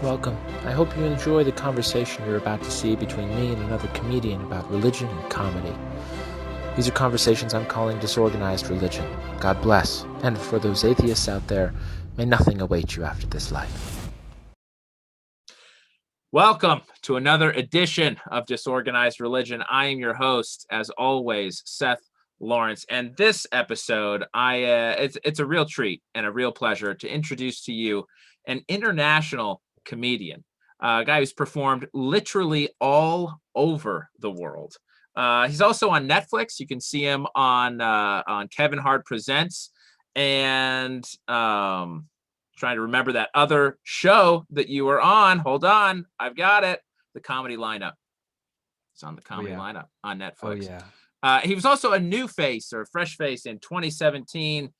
Welcome. I hope you enjoy the conversation you're about to see between me and another comedian about religion and comedy. These are conversations I'm calling disorganized religion. God bless. And for those atheists out there, may nothing await you after this life. Welcome to another edition of Disorganized Religion. I am your host, as always, Seth Lawrence. And this episode, it's a real treat and a real pleasure to introduce to you an international comedian, a guy who's performed literally all over the world. He's also on Netflix. You can see him on Kevin Hart Presents, and trying to remember that other show that you were on. Hold on, I've got it. The Comedy Lineup. It's on the Comedy Lineup on Netflix. He was also a new face or a fresh face in 2017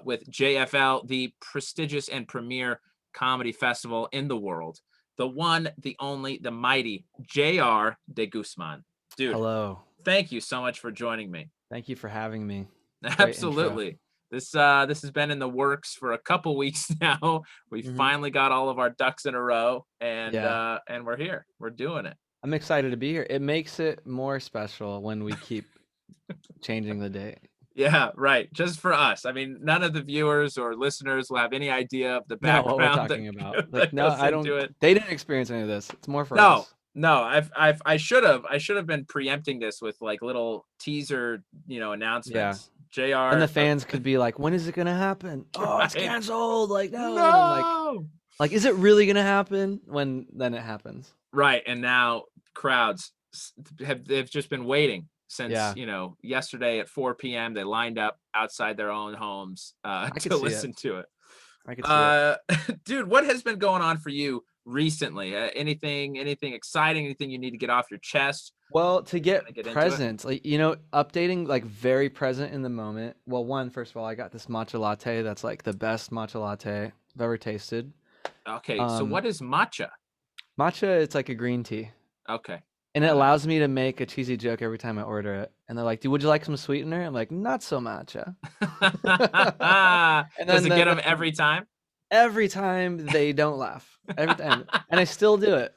with JFL, the prestigious and premier comedy festival in the world. The one, the only, the mighty JR De Guzman. Dude, hello. Thank you so much for joining me. Thank you for having me. Absolutely. This has been in the works for a couple weeks now. We finally got all of our ducks in a row, and we're here. We're doing it. I'm excited to be here. It makes it more special when we keep changing the date. Yeah, right. Just for us. I mean, none of the viewers or listeners will have any idea of the background what we're talking about. Like, no, I don't. They didn't experience any of this. It's more for us. No, I should have been preempting this with like little teaser, announcements. JR and the fans could be like, when is it gonna happen? Oh, it's canceled. Like, no. Like, is it really gonna happen? Then it happens. Right. And now crowds they've just been waiting since yesterday at 4 p.m. They lined up outside their own homes to listen to it. I could see it. Dude, what has been going on for you recently? Anything exciting? Anything you need to get off your chest? Well, to get present, like, updating, like, very present in the moment. Well, first of all, I got this matcha latte that's like the best matcha latte I've ever tasted. Okay, so what is matcha? Matcha, it's like a green tea. Okay. And it allows me to make a cheesy joke every time I order it. And they're like, would you like some sweetener? I'm like, not so matcha. And does it get them every time? Every time they don't laugh. Every time. And I still do it.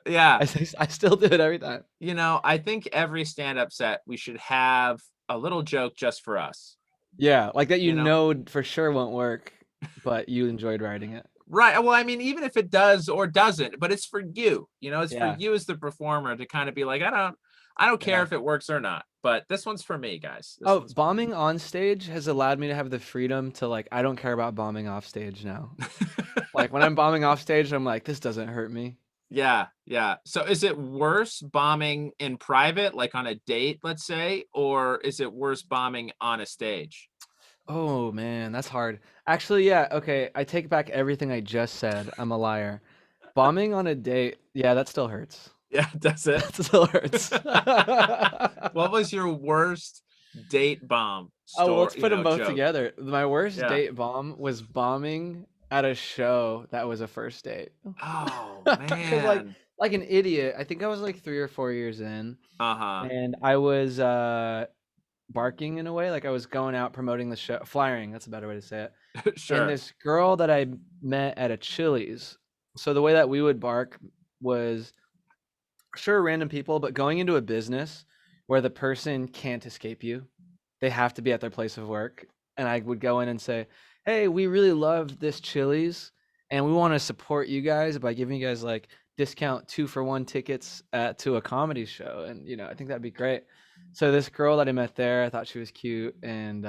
Yeah. I still do it every time. I think every stand-up set, we should have a little joke just for us. Yeah, like that know for sure won't work, but you enjoyed writing it. Right. Well, I mean, even if it does or doesn't, but it's for you. It's for you as the performer to kind of be like, I don't care if it works or not, but this one's for me, guys. Bombing on stage has allowed me to have the freedom to, like, I don't care about bombing off stage now. Like, when I'm bombing off stage, I'm like, this doesn't hurt me. Yeah. So is it worse bombing in private, like on a date, let's say, or is it worse bombing on a stage? Oh, man, that's hard. Actually, yeah, okay, I take back everything I just said. I'm a liar. Bombing on a date, yeah, that still hurts. Yeah, does it? That still hurts. What was your worst date bomb story? Let's put them both together. My worst date bomb was bombing at a show that was a first date. Oh, man. like an idiot. I think I was like 3 or 4 years in. And I was barking in a way, like I was going out promoting the show, flyering, that's a better way to say it. Sure. And this girl that I met at a Chili's. So the way that we would bark was, sure, random people, but going into a business where the person can't escape you, they have to be at their place of work. And I would go in and say, hey, we really love this Chili's and we want to support you guys by giving you guys like discount 2-for-1 tickets to a comedy show. And, I think that'd be great. So this girl that I met there, I thought she was cute. And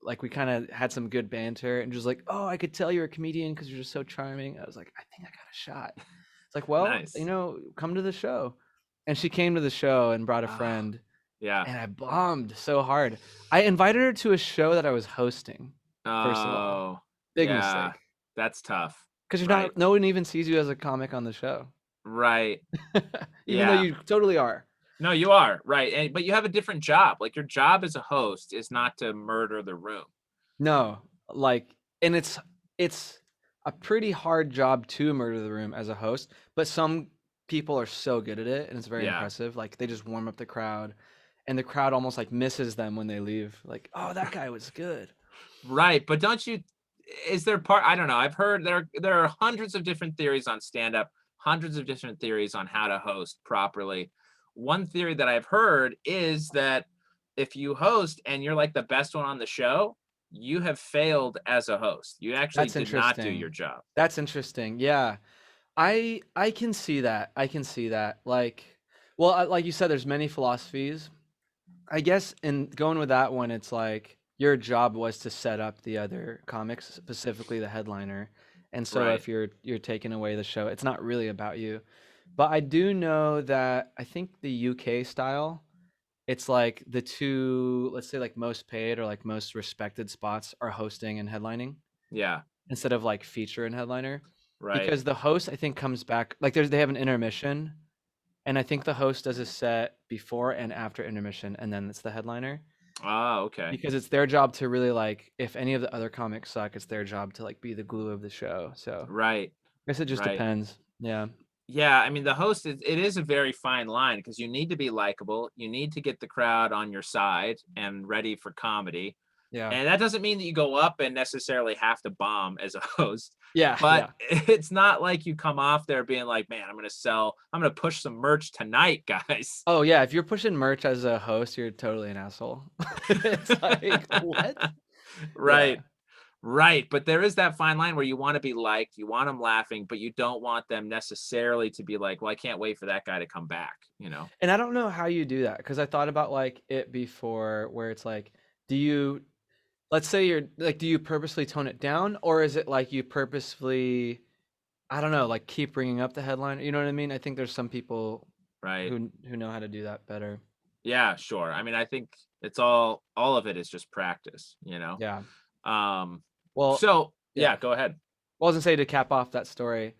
like we kind of had some good banter and just like, oh, I could tell you're a comedian because you're just so charming. I was like, I think I got a shot. It's like, well, nice. Come to the show. And she came to the show and brought a friend. Yeah. And I bombed so hard. I invited her to a show that I was hosting. First of all, big mistake. That's tough. Because no one even sees you as a comic on the show. Right. Even though you totally are. No, you are right, but you have a different job. Like your job as a host is not to murder the room. No, and it's a pretty hard job to murder the room as a host. But some people are so good at it, and it's very impressive. Like they just warm up the crowd, and the crowd almost like misses them when they leave. Like, oh, that guy was good. Right, but don't you is there part, I don't know. I've heard there are hundreds of different theories on stand-up, hundreds of different theories on how to host properly. One theory that I've heard is that if you host and you're like the best one on the show, you have failed as a host. You actually That's did not do your interesting. job. That's interesting. Yeah. I can see that. I can see that. Like, well, like you said, there's many philosophies. I guess in going with that one, it's like your job was to set up the other comics, specifically the headliner. And so Right. if you're taking away the show, it's not really about you. But I do know that I think the UK style, it's like the two, let's say like most paid or like most respected spots are hosting and headlining Yeah. instead of like feature and headliner. Right. Because the host I think comes back like they have an intermission and I think the host does a set before and after intermission and then it's the headliner Ah, okay. because it's their job to really like if any of the other comics suck, it's their job to like be the glue of the show. So Right. I guess it just Right. depends. Yeah. Yeah, I mean, the host it is a very fine line because you need to be likable. You need to get the crowd on your side and ready for comedy. Yeah. And that doesn't mean that you go up and necessarily have to bomb as a host. Yeah. But Yeah. it's not like you come off there being like, man, I'm going to push some merch tonight, guys. Oh yeah. If you're pushing merch as a host, you're totally an asshole. It's like what? Yeah. Right. Right. But there is that fine line where you want to be liked, you want them laughing, but you don't want them necessarily to be like, well, I can't wait for that guy to come back, you know? And I don't know how you do that because I thought about like it before where it's like, do you, let's say you're like, do you purposely tone it down or is it like you purposefully, I don't know, like keep bringing up the headline? You know what I mean? I think there's some people Right. who know how to do that better. Yeah, sure. I mean, I think it's all of it is just practice, you know? Yeah. Um, Well, so yeah. yeah, go ahead. Well, I was gonna say to cap off that story,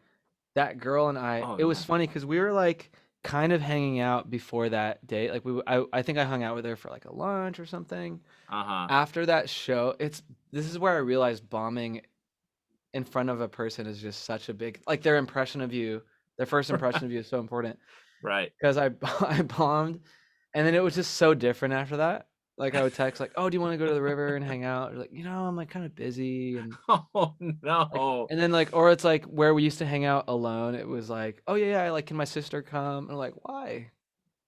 that girl and I, Oh it was yeah. funny because we were like kind of hanging out before that date. Like I think I hung out with her for like a lunch or something. Uh-huh. After that show, this is where I realized bombing in front of a person is just such a big like their impression of you, their first impression of you is so important. Right. Because I bombed, and then it was just so different after that. Like I would text like, "Oh, do you want to go to the river and hang out?" Or like, I'm like kind of busy and Oh like, no. and then like, or it's like where we used to hang out alone. It was like, "Oh yeah, like can my sister come?" And I'm like, "Why? Why does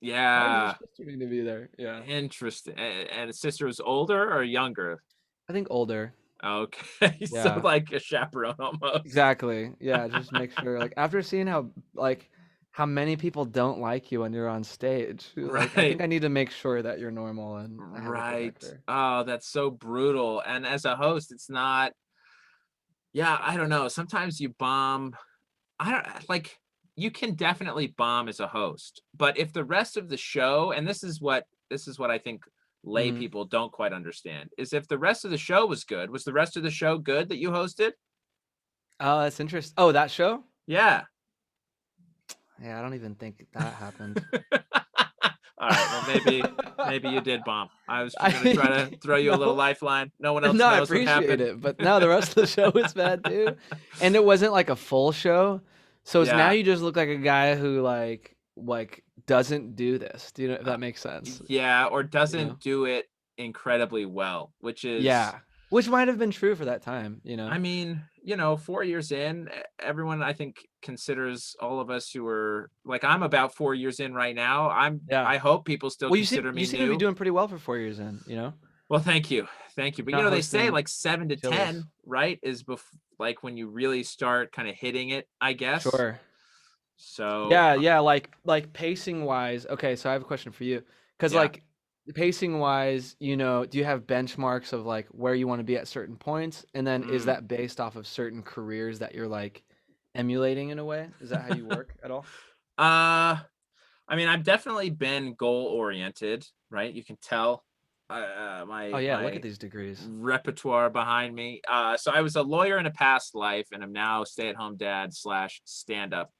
your Yeah. sister need to be there?" Yeah, Interesting. And his sister was older or younger? I think older. Okay. So Yeah. like a chaperone almost. Exactly. Yeah, just make sure like after seeing how many people don't like you when you're on stage, like I Right. think I need to make sure that you're normal and I have a Right. protector. Oh, that's so brutal. And as a host, it's not, yeah, I don't know. Sometimes you bomb. I don't like you can definitely bomb as a host, but if the rest of the show, and this is what I think lay Mhm. people don't quite understand, is if the rest of the show was good, was the rest of the show good that you hosted? Oh, that's interesting. Oh, that show? Yeah. Yeah, I don't even think that happened. All right. Well, maybe you did bomb. I was gonna try to I throw you a little no. lifeline. No one else No, I knows what appreciate happened. it, but no, the rest of the show was bad too, and it wasn't like a full show, so it's now Yeah. you just look like a guy who like doesn't do this. Do you know if Uh, that makes sense? yeah, or You know? doesn't do it incredibly well, which is, Yeah, which might have been true for that time. You I know? mean, 4 years in, everyone I think considers all of us who are like, I'm about 4 years in right now. Yeah. I hope people still Well, consider you me seem to be new. doing pretty well for 4 years in. You know? Well, thank you. Thank you. But You're not they say hosting like 7 to Chili's. 10, right? Like when you really start kind of hitting it, I guess. Sure. So, Yeah, like pacing wise. Okay, so I have a question for you. Because yeah. like pacing wise, do you have benchmarks of like where you want to be at certain points? And then is Mm. that based off of certain careers that you're like emulating in a way? Is that how you work at all? Uh, I mean, I've definitely been goal oriented, right? You can tell Oh yeah, look at my these degrees. repertoire behind me. So I was a lawyer in a past life, and I'm now stay-at-home dad slash stand-up.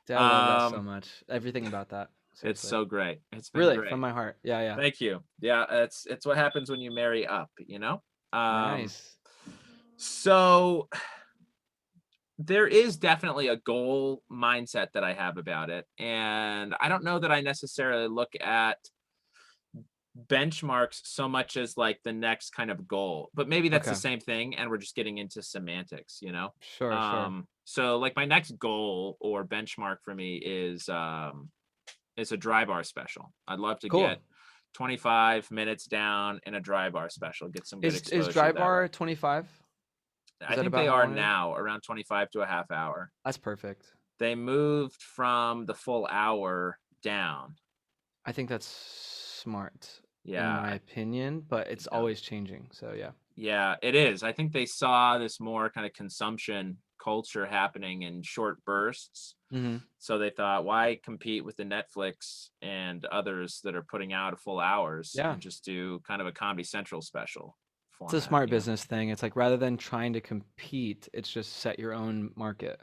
Dude, I love that so Um, much. Everything about that. it's Seriously. so great. It's been Really, from great. my heart. Yeah, yeah. Thank you. Yeah, it's what happens when you marry up, you know? Um, Nice. so there is definitely a goal mindset that I have about it. And I don't know that I necessarily look at benchmarks so much as like the next kind of goal, but maybe that's the Okay. same thing and we're just getting into semantics, you know? Sure. So like my next goal or benchmark for me is a dry bar special. I'd love to Cool. get 25 minutes down in a dry bar special, get some good Is exposure dry that way. bar 25? Is I that think about they how are long it is? now around 25 to a half hour. That's perfect. They moved from the full hour down. I think that's smart in Yeah, my opinion, but it's yeah. always changing. So yeah. Yeah, it is. I think they saw this more kind of consumption culture happening in short bursts. Mm-hmm. So they thought, why compete with the Netflix and others that are putting out full hours Yeah. and just do kind of a Comedy Central special It's a format, smart you know? business thing. It's like rather than trying to compete, it's just set your own market.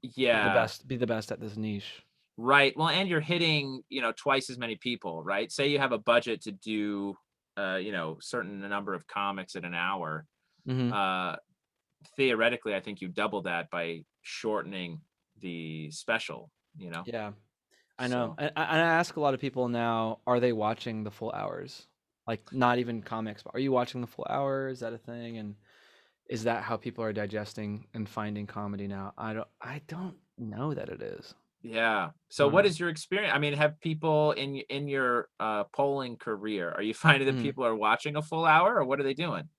Yeah, Be the best at this niche. right. Well, and you're hitting, twice as many people, right? Say you have a budget to do, certain number of comics at an hour. Mm-hmm. Uh, Theoretically, I think you double that by shortening the special, you know? Yeah, I know. So, And I ask a lot of people now, are they watching the full hours? Like not even comics, but are you watching the full hour? Is that a thing? And is that how people are digesting and finding comedy now? I don't know that it is. yeah. I So don't what know. is your experience? I mean, have people in your polling career, are you finding that Mhm. people are watching a full hour or what are they doing?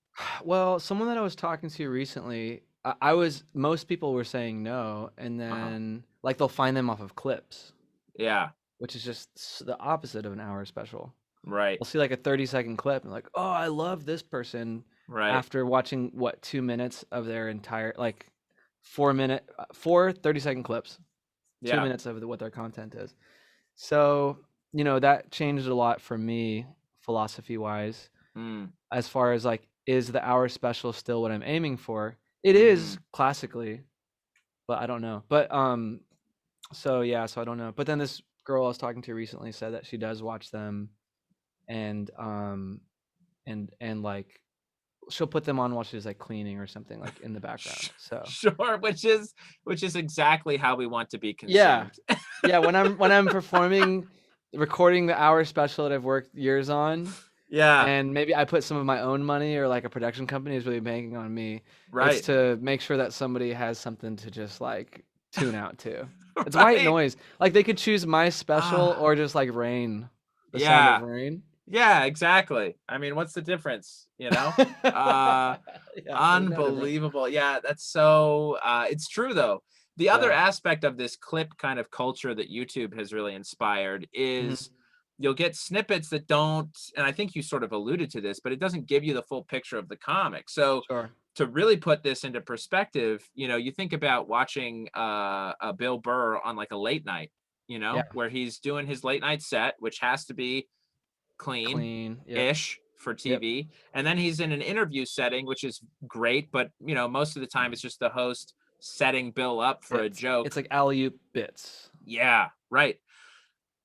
Well, someone that I was talking to recently, I was most people were saying no, and Uh-huh. then like they'll find them off of clips, Yeah, which is just the opposite of an hour special. right. I'll see like a 30-second clip and like, oh, I love this person Right. after watching what 2 minutes of their entire like 4 30-second clips, two Yeah. minutes of what their content is. So, that changed a lot for me philosophy wise, Mm, as far as like, is the hour special still what I'm aiming for? It is mhm. classically, but I don't know. But so yeah, so I don't know. But then this girl I was talking to recently said that she does watch them and and like she'll put them on while she's like cleaning or something like in the background. So Sure, which is exactly how we want to be yeah, consumed. yeah. When I'm performing, recording the hour special that I've worked years on, Yeah, and maybe I put some of my own money or like a production company is really banking on me. It's right. to make sure that somebody has something to just like tune out to. It's white Right. noise. Like they could choose my special Ah, or just like rain, the sound of yeah. rain. Yeah, exactly. I mean, what's the difference, you know? Uh Yeah, there's no difference. Unbelievable. Yeah, that's so it's true though. The other Yeah. aspect of this clip kind of culture that YouTube has really inspired Mhm. is you'll get snippets that don't, and I think you sort of alluded to this, but it doesn't give you the full picture of the comic. So Sure. to really put this into perspective, you think about watching a Bill Burr on like a late night, Yeah. where he's doing his late night set, which has to be clean Clean. Yep. ish for Yep. TV. And then he's in an interview setting, which is great. But, most of the time it's just the host setting Bill up for a It's joke. like alley-oop bits. Yeah, right.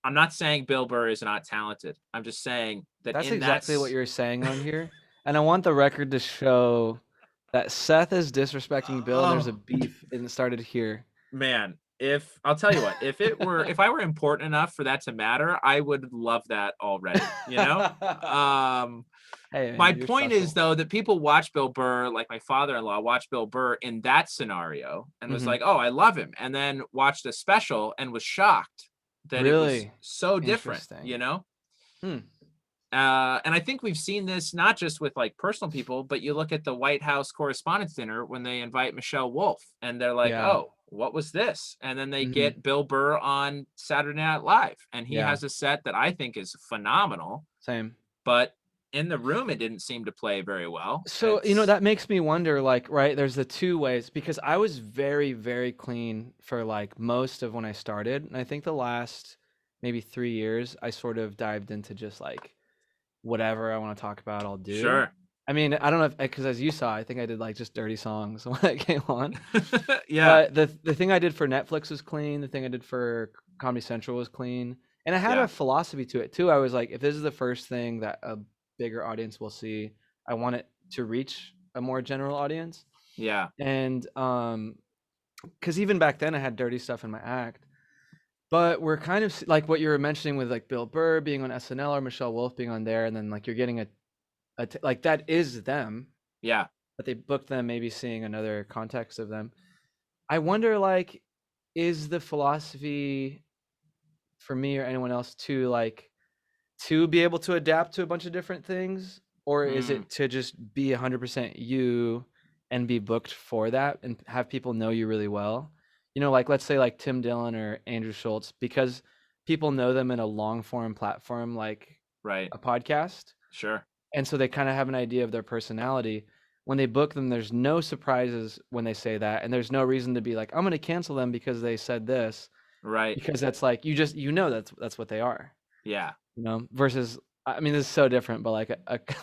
I'm not saying Bill Burr is not talented. I'm just saying that That's in exactly what that's, you're saying on here. And I want the record to show that Seth is disrespecting Bill and there's a oh, beef and it started here. man. If I'll tell you what, if I were important enough for that to matter, I would love that already, Hey My man, you're point is special. though that people watch Bill Burr, like my father-in-law watched Bill Burr in that scenario and was Mhm. like, "Oh, I love him," and then watched a special and was shocked that it was Really so different, interesting. Hmm. And I think we've seen this not just with like personal people, but you look at the White House Correspondents' Dinner when they invite Michelle Wolf, and they're like, Yeah. "Oh, what was this?" And then they Mhm. get Bill Burr on Saturday Night Live, and he Yeah. has a set that I think is phenomenal, Same. but in the room it didn't seem to play very well. So, It's that makes me wonder, like, right, there's the two ways because I was very, very clean for like most of when I started. And I think the last maybe 3 years, I sort of dived into just like whatever I want to talk about, I'll do. Sure. I mean, I don't know if, because as you saw, I think I did like just dirty songs when I came on. Yeah. But the thing I did for Netflix was clean. The thing I did for Comedy Central was clean. And I had Yeah. a philosophy to it too. I was like, if this is the first thing that a bigger audience will see, I want it to reach a more general audience. Yeah. And because even back then I had dirty stuff in my act. But we're kind of like what you were mentioning with like Bill Burr being on SNL or Michelle Wolf being on there, and then like you're getting like that is them, Yeah. but they booked them maybe seeing another context of them. I wonder, like, is the philosophy for me or anyone else to be able to adapt to a bunch of different things, or is Mm, it to just be 100% you and be booked for that and have people know you really well? Like let's say like Tim Dillon or Andrew Schultz, because people know them in a long form platform like right. a podcast, Sure. and so they kind of have an idea of their personality. When they book them, there's no surprises when they say that, and there's no reason to be like, I'm going to cancel them because they said this, Right. because that's like that's what they are. Yeah. Versus, I mean, this is so different, but like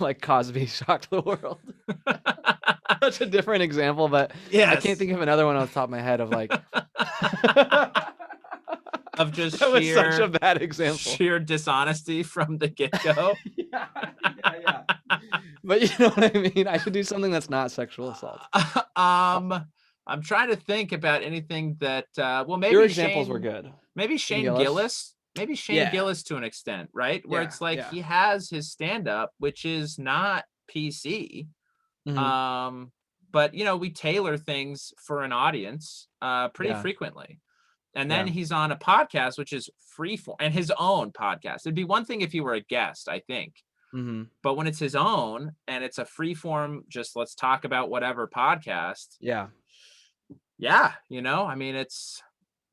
like Cosby shocked the world. Such a different example, but I can't Yes. think of another one off the top of my head of like that Of just was such a sheer bad example. sheer dishonesty from the get-go. Yeah, yeah. But you know what I mean? I should do something that's not sexual assault. I'm trying to think about anything that well Your examples were good. Maybe Shane Shane Gillis. Gillis, maybe Shane Yeah, Gillis to an extent, right? Where yeah, it's like yeah. he has his stand-up, which is not PC. Mhm. Um, but we tailor things for an audience pretty Yeah, frequently. And then yeah. he's on a podcast, which is free form and his own podcast. It'd be one thing if you were a guest, I think. Mhm. But when it's his own and it's a free form, just let's talk about whatever podcast. Yeah. Yeah. I mean, it's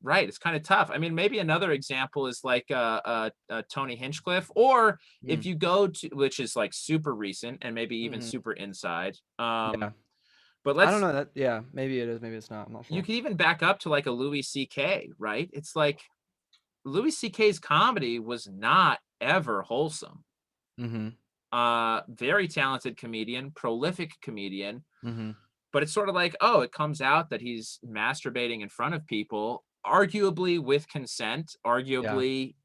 right. It's kind of tough. I mean, maybe another example is like Tony Hinchcliffe, or if Mm. you go to, which is like super recent and maybe even Mhm. super inside. Yeah. But I don't know that. Yeah, maybe it is, maybe it's not. I'm not you sure. can even back up to like a Louis C.K., right? It's like Louis C.K.'s comedy was not ever wholesome. Mhm. Very talented comedian, prolific comedian, Mhm. but it's sort of like, oh, it comes out that he's masturbating in front of people, arguably with consent, Yeah. arguably,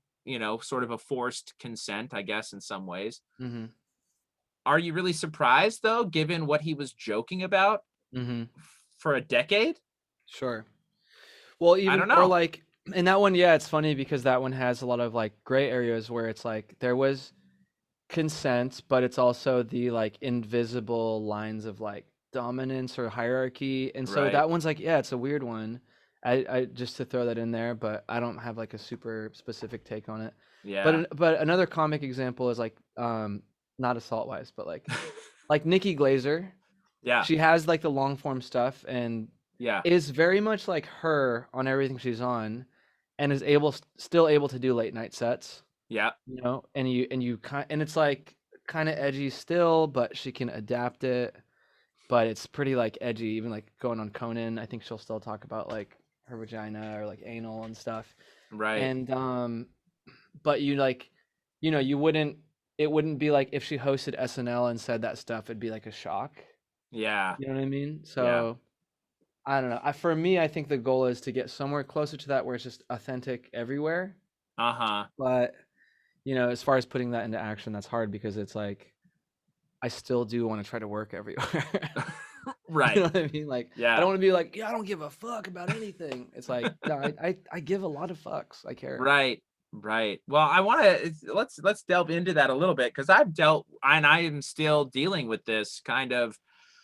sort of a forced consent, I guess, in some ways. Mhm. Are you really surprised, though, given what he was joking about Mhm. for a decade? Sure. Well, I even don't or know. like in that one, yeah, it's funny because that one has a lot of like gray areas where it's like there was consent, but it's also the like invisible lines of like dominance or hierarchy. And so Right. that one's like, yeah, it's a weird one. I just to throw that in there, but I don't have like a super specific take on it. But Yeah. but another comic example is like not assault wise, but like Nikki Glazer. Yeah. She has like the long form stuff and Yeah. is very much like her on everything she's on, and is still able to do late night sets, Yeah. and it's like kind of edgy still, but she can adapt it. But it's pretty like edgy, even like going on Conan. I think she'll still talk about like her vagina or like anal and stuff. Right. And but you wouldn't. It wouldn't be like if she hosted SNL and said that stuff. It'd be like a shock. Yeah. You know what I mean? Yeah. So I don't know. For me, I think the goal is to get somewhere closer to that where it's just authentic everywhere. Uh-huh. But as far as putting that into action, that's hard because it's like I still do want to try to work everywhere. You Right. know what I mean? Like I Yeah. don't want to be like, yeah, I don't give a fuck about anything. It's like, no, I give a lot of fucks. I care. Right. Right. Well, I want to let's delve into that a little bit because I am still dealing with this kind of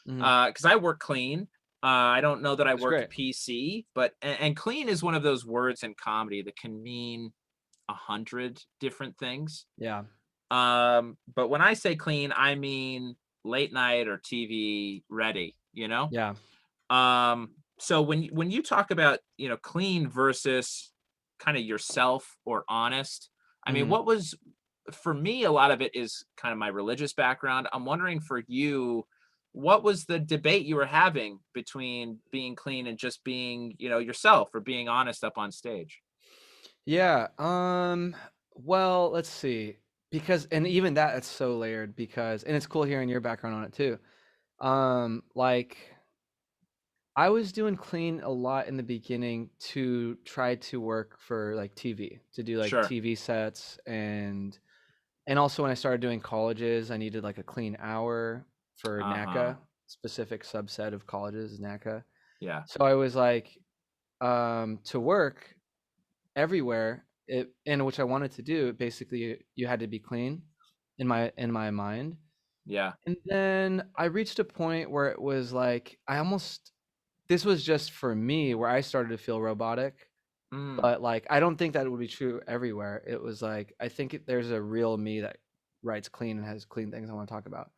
Hmm. because I work clean. I don't know that I That's work great. PC, but and clean is one of those words in comedy that can mean 100 different things. Yeah. But when I say clean, I mean late night or TV ready, Yeah. So when you talk about, clean versus kind of yourself or honest, I mean, Hmm. what was for me, a lot of it is kind of my religious background. I'm wondering for you, what was the debate you were having between being clean and just being, yourself or being honest up on stage? Yeah. Well, let's see. Because and even that it's so layered because and it's cool hearing your background on it too. Like I was doing clean a lot in the beginning to try to work for like TV, to do like Sure. TV sets and also when I started doing colleges, I needed like a clean hour for Uh-huh. NACA, specific subset of colleges, NACA. Yeah. So I was like to work everywhere, and which I wanted to do. Basically, you had to be clean in my mind. Yeah. And then I reached a point where it was like this was just for me where I started to feel robotic. Mm. But like I don't think that would be true everywhere. It was like I think there's a real me that writes clean and has clean things I want to talk about.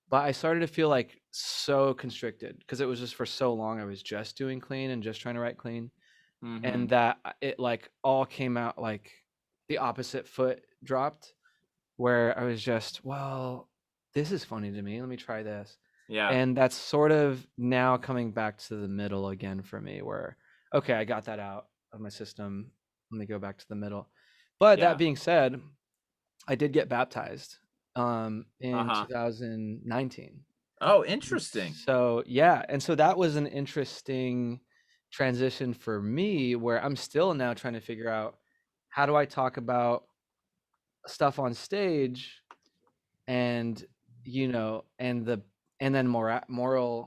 But I started to feel like so constricted because it was just for so long I was just doing clean and just trying to write clean, Mm-hmm. and that it like all came out like the opposite foot dropped, where I was just, well, this is funny to me. Let me try this. Yeah. And that's sort of now coming back to the middle again for me, where, okay, I got that out of my system. Let me go back to the middle. But that Yeah. being said, I did get baptized in Uh-huh. 2019. Oh, And interesting. so, yeah. And so that was an interesting transition for me where I'm still now trying to figure out how do I talk about stuff on stage and and then morally,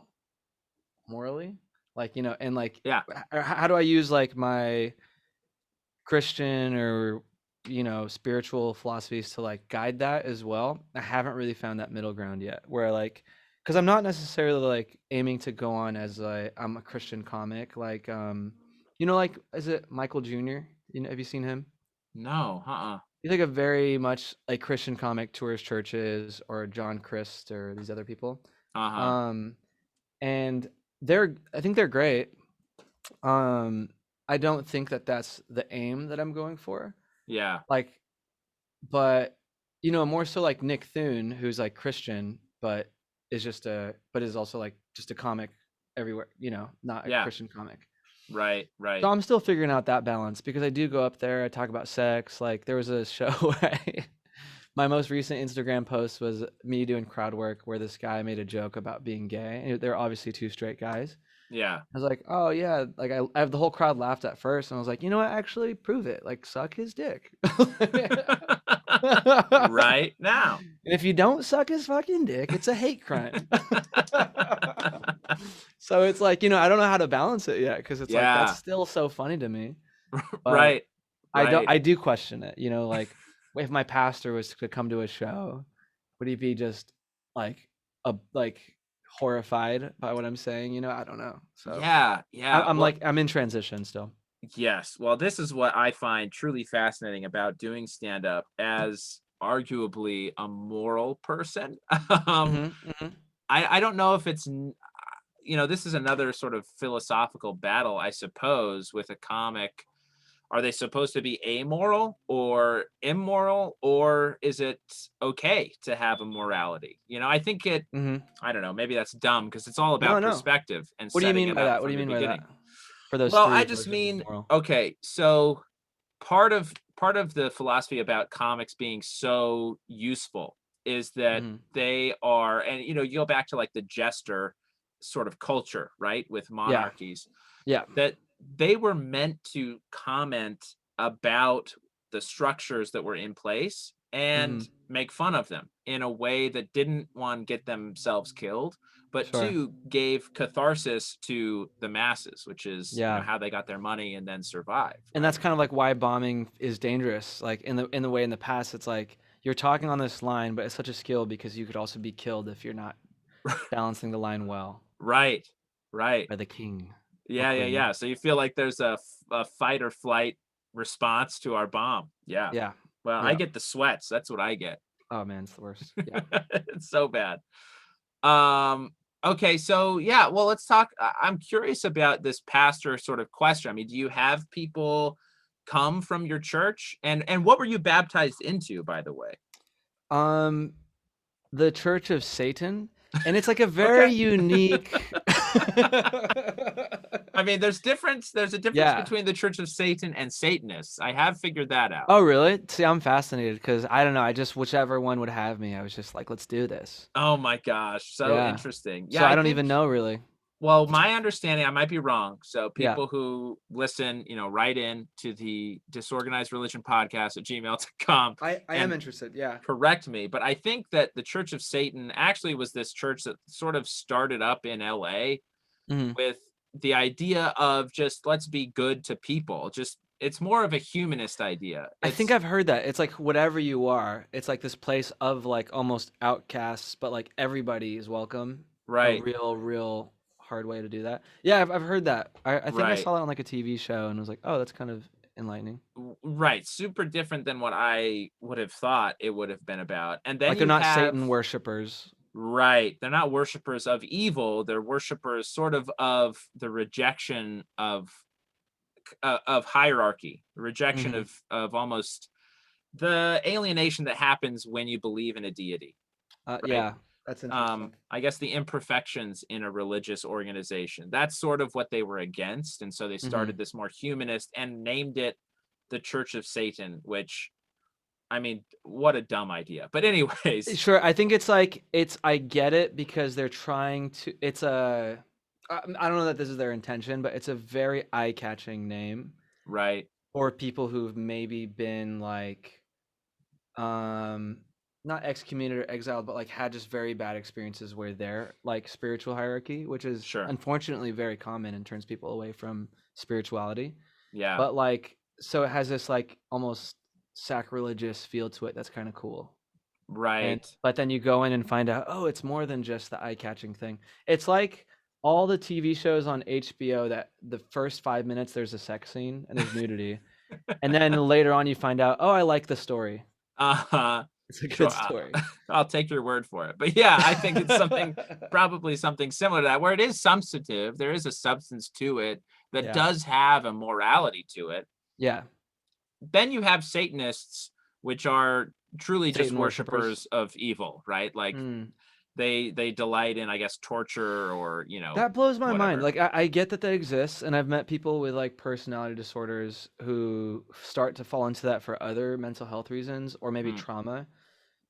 like, and like Yeah. how do I use like my Christian or spiritual philosophies to like guide that as well. I haven't really found that middle ground yet where like, because I'm not necessarily like aiming to go on as I'm a Christian comic, like like, is it Michael Jr.? Have you seen him? No. Uh-uh. He's like a very much like Christian comic, tours churches, or John Christ or these other people. Uh-huh. Um, and I think they're great. Um, I don't think that that's the aim that I'm going for. Yeah. Like, but more so like Nick Thune, who's like Christian, but is also like just a comic everywhere, not a Yeah. Christian comic. Right. So Right. I'm still figuring out that balance because I do go up there, I talk about sex. Like there was a show where my most recent Instagram post was me doing crowd work where this guy made a joke about being gay. And they're obviously two straight guys. Yeah. I was like, oh yeah, like I have the whole crowd laughed at first, and I was like, you know what? Actually, prove it. Like, suck his dick. Right now. And if you don't suck his fucking dick, it's a hate crime. So it's like, I don't know how to balance it yet because it's like that's Yeah. still so funny to me. But Right. Right. I do question it. Like if my pastor was to come to a show, would he be just like like horrified by what I'm saying? I don't know. So Yeah. Yeah. Well, I'm in transition still. yes. Well, this is what I find truly fascinating about doing stand up as arguably a moral person. um, Hmm. Hmm. I don't know if this is another sort of philosophical battle, I suppose, with a comic. Are they supposed to be amoral or immoral, or is it okay to have a morality? I think Hmm. I don't know, maybe that's dumb because it's all No, about no. perspective and What do you setting mean it by up that? What do from you the mean by that? beginning. For those Well, I three just versions of mean, moral. okay, so part of the philosophy about comics being so useful is that Hmm. they are, and you go back to like the jester sort of culture, right, with Yeah. monarchies, Yeah. that they were meant to comment about the structures that were in place and Hmm. make fun of them in a way that didn't, one, get themselves killed, but Sure. two, gave catharsis to the masses, which is Yeah. how they got their money and then survive, And that's right? kind of like why bombing is dangerous. Like in the way in the past, it's like you're talking on this line, but it's such a skill because you could also be killed if you're not balancing the line well Right, right. by the king or Yeah, yeah, queen. yeah. So you feel like there's a fight or flight response to our bomb. Yeah. Yeah. Well, I Yeah. get the sweats. That's what I get. Oh man, it's the worst. Yeah. It's so bad. Um, okay, so yeah, well, let's talk. I'm curious about this pastor sort of question. I mean, do you have people come from your church? And what were you baptized into, by the way? Um, the Church of Satan, and it's like a very Okay. unique. I mean, there's a difference Yeah. between the Church of Satan and Satanists. I have figured that out. Oh, really? See, I'm fascinated because I don't know. I just whichever one would have me, I was just like, let's do this. Oh my gosh, so Yeah. interesting. So Yeah, I I don't think, even know really. well, my understanding, I might be wrong. So Yeah. people who listen, write in to the disorganized religion podcast at gmail.com I am and interested. Yeah. correct me. But I think that the Church of Satan actually was this church that sort of started up in LA Hmm. with the idea of just let's be good to people, just it's more of a humanist idea. I think I've heard that. It's like whatever you are. It's like this place of like almost outcasts, but like everybody is welcome. A right, real hard way to do that. Yeah, I've heard that. I think I right, saw that on like a TV show and was like, oh, that's kind of enlightening. right. Super different than what I would have thought it would have been about. And then Like they're you not have Satan worshippers. right. They're not worshipers of evil. They're worshipers sort of the rejection of hierarchy, rejection Hmm. of almost the alienation that happens when you believe in a deity, right? Yeah, that's interesting. I guess the imperfections in a religious organization. That's sort of what they were against. And so they Hmm. started this more humanist and named it the Church of Satan, which, I mean, what a dumb idea. But anyways, Sure, I think it's like I get it because they're trying to. It's a. I don't know that this is their intention, but it's a very eye-catching name right, for people who've maybe been like um not excommunicated or exiled, but like had just very bad experiences where they're like spiritual hierarchy, which is sure. unfortunately very common and turns people away from spirituality. Yeah, But like so it has this like almost sacrilegious feel to it that's kind of cool. And right. but then you go in and find out, oh, it's more than just the eye-catching thing. It's like all the TV shows on HBO that the first 5 minutes there's a sex scene and there's nudity. And then later on you find out, oh, I like the story. Uh-huh. It's a Sure. good story. I'll take your word for it. But yeah, I think it's something, probably something similar to that, where it is substantive. There is a substance to it that Yeah. does have a morality to it. Yeah. Then you have Satanists, which are truly just Satan worshippers. worshipers of evil, right? Like Mm. they delight in, I guess, torture or, That blows my mind. whatever. Like I get that exists, and I've met people with like personality disorders who start to fall into that for other mental health reasons or maybe Hmm. trauma.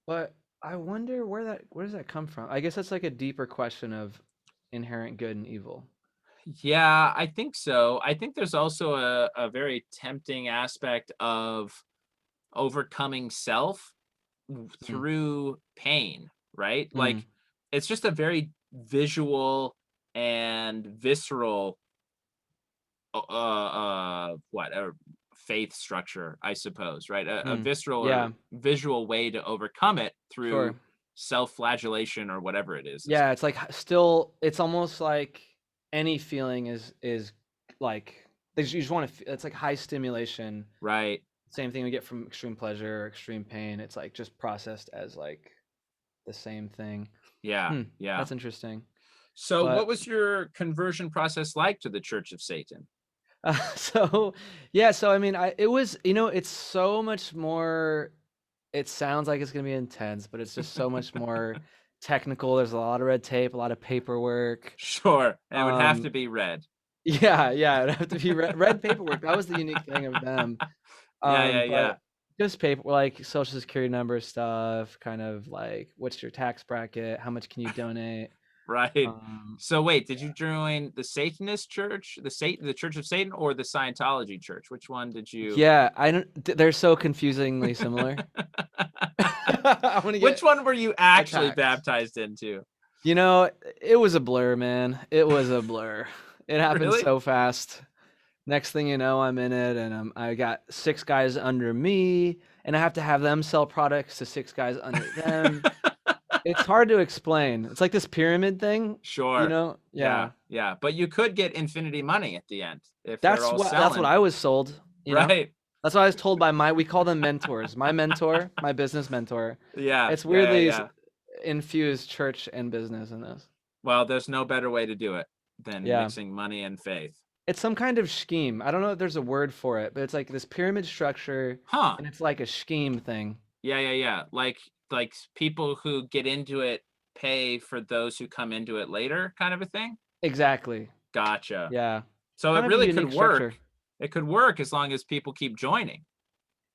But I wonder where does that come from? I guess that's like a deeper question of inherent good and evil. Yeah, I think so. I think there's also a very tempting aspect of overcoming self Mm. through pain, right? Mm. Like it's just a very visual and visceral what a faith structure, I suppose, right? A Mm. visceral or Yeah, visual way to overcome it sure. through self-flagellation or whatever it is. Yeah, it's like still it's almost like any feeling is like you just want to it's like high stimulation. Right. Same thing we get from extreme pleasure or extreme pain. It's like just processed as like the same thing. Yeah. Hmm, Yeah. that's interesting. So what But was your conversion process like to the Church of Satan? so yeah, so I mean, it was it's so much more. It sounds like it's gonna be intense, but it's just so much more technical. There's a lot of red tape, a lot of paperwork. Sure. And it would have to Um, be red. yeah, it'd have to be red paperwork. That was the unique thing of them. Yeah, yeah, But yeah. just paper like social security number stuff, kind of like what's your tax bracket, how much can you donate? Right. Um, So wait, did you join the Satanist church, the Church of Satan, or the Scientology church? Which one did you? yeah, I don't. They're so confusingly similar. I want to Which get one were you actually attacked. baptized into? It was a blur, man. It was a blur. It happened Really? so fast. Next thing you know, I'm in it, and I got 6 guys under me, and I have to have them sell products to 6 guys under them. It's hard to explain. It's like this pyramid thing, Sure. Yeah, Yeah. yeah. But you could get infinity money at the end if they're all That's what selling. I was sold. Right. That's what I was told by we call them mentors. My mentor, my business mentor. Yeah, It's yeah, yeah, weirdly yeah. infused church and business in this. Well, there's no better way to do it than Yeah. mixing money and faith. It's some kind of scheme. I don't know if there's a word for it, but it's like this pyramid structure, Huh. and it's like a scheme thing. Yeah, yeah, yeah. Like people who get into it pay for those who come into it later, kind of a thing. Exactly. Gotcha. Yeah. So it Kind of a really could unique structure. work. It could work as long as people keep joining.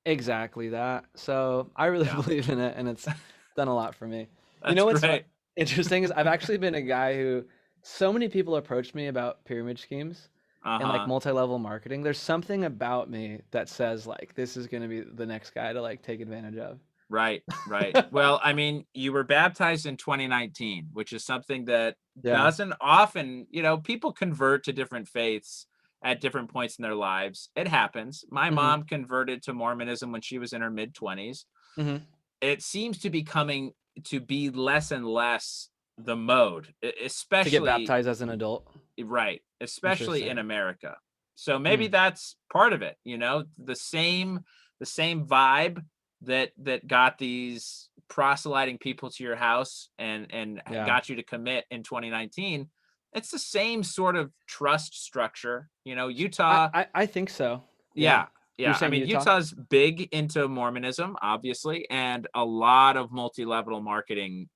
Exactly that. So I really Yeah. believe in it, and it's done a lot for me. That's What's great. interesting is I've actually been a guy who so many people approach me about pyramid schemes and like Uh-huh. multi-level marketing. There's something about me that says like this is going to be the next guy to like take advantage of. Right, right. Well, I mean, you were baptized in 2019, which is something that Yeah. doesn't often, people convert to different faiths at different points in their lives. It happens. My Mhm. mom converted to Mormonism when she was in her mid-20s. Mhm. It seems to be coming to be less and less the mode, To get especially baptized as an adult. right, especially in Interesting. America. So maybe Hmm. that's part of it, you know, the same vibe that got these proselyting people to your house and Yeah. got you to commit in 2019. It's the same sort of trust structure, you know. I, Utah, I I think so. Yeah. yeah, You're yeah. I saying mean, Utah? Utah's big into Mormonism, obviously, and a lot of multi-level marketing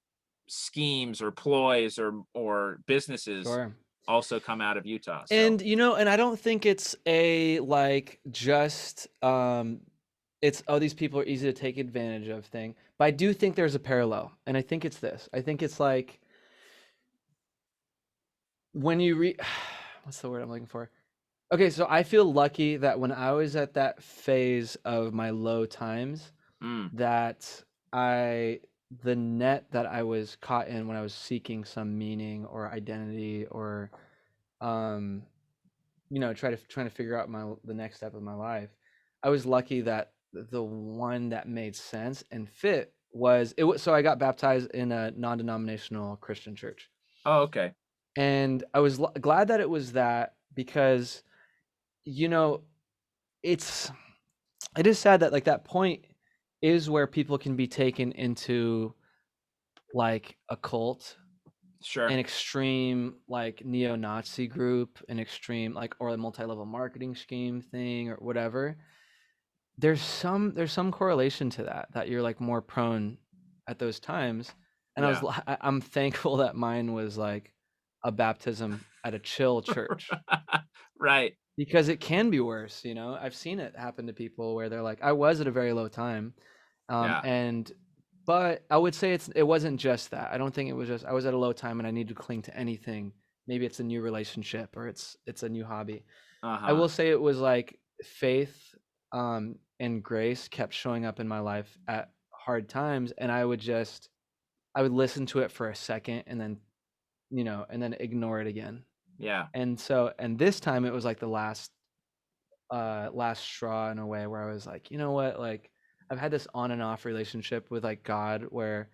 schemes or ploys or businesses Sure. also come out of Utah. So, And and I don't think it's a like just it's oh these people are easy to take advantage of thing. But I do think there's a parallel. And I think it's this. I think it's like when you read what's the word I'm looking for? Okay, so I feel lucky that when I was at that phase of my low times, mm, that I the net that I was caught in when I was seeking some meaning or identity or um trying to figure out the next step of my life. I was lucky that the one that made sense and fit was so I got baptized in a non-denominational Christian church. oh, okay, And I was glad that it was that because you know it's it is sad that like that point is where people can be taken into like a cult, sure, an extreme like neo-Nazi group, an extreme like or a multi-level marketing scheme thing or whatever. There's some correlation to that you're like more prone at those times. And yeah, I'm thankful that mine was like a baptism at a chill church right, because it can be worse. I've seen it happen to people where they're like I was at a very low time. yeah, And but I would say it wasn't just that. I don't think it was just I was at a low time and I need to cling to anything. Maybe it's a new relationship or it's a new hobby. uh I huh, will say it was like faith and grace kept showing up in my life at hard times, and I would listen to it for a second and then and then ignore it again. yeah, And this time it was like the last straw in a way where I was like, you know what, like I've had this on and off relationship with like God where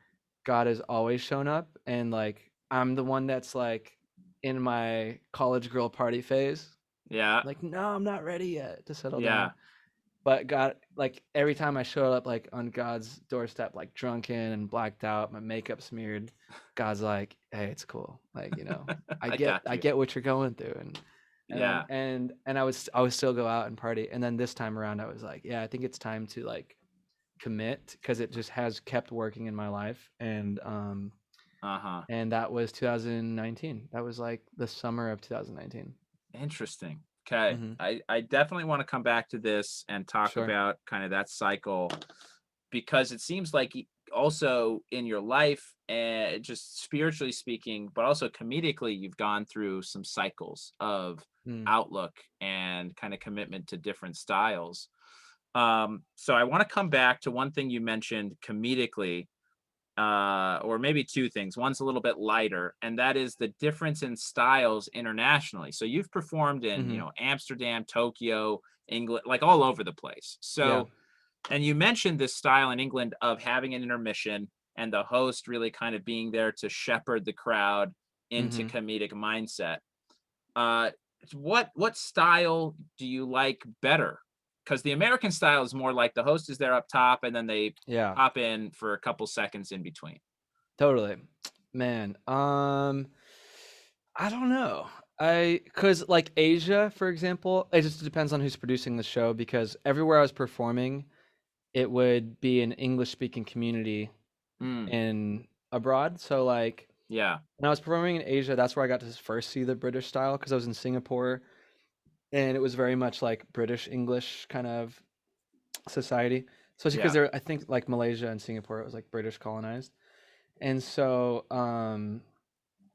God has always shown up and like I'm the one that's like in my college girl party phase. yeah, Like, no, I'm not ready yet to settle yeah. down. But God, like every time I showed up like on God's doorstep, like drunken and blacked out, my makeup smeared, God's like, hey, it's cool. Like, I I get got I you. get what you're going through. And Yeah, I would still go out and party. And then this time around I was like, yeah, I think it's time to like commit because it just has kept working in my life. uh huh. And that was 2019. That was like the summer of 2019. Interesting. Okay. Hmm. I definitely want to come back to this and talk Sure. about kind of that cycle because it seems like also in your life and just spiritually speaking, but also comedically, you've gone through some cycles of Mm. outlook and kind of commitment to different styles. So I want to come back to one thing you mentioned comedically, or maybe two things. One's a little bit lighter, and that is the difference in styles internationally. So you've performed in, Hmm. Amsterdam, Tokyo, England, like all over the place. Yeah. So, and you mentioned this style in England of having an intermission and the host really kind of being there to shepherd the crowd into Hmm. comedic mindset. Uh, what style do you like better? Because the American style is more like the host is there up top and then they Yeah. pop in for a couple seconds in between. Totally. Man, I don't know. Cause like Asia, for example, it just depends on who's producing the show because everywhere I was performing, it would be an English speaking community Mm, in abroad. So like yeah, when I was performing in Asia, that's where I got to first see the British style because I was in Singapore and it was very much like British English kind of society. Especially because yeah, I think like Malaysia and Singapore, it was like British colonized. And so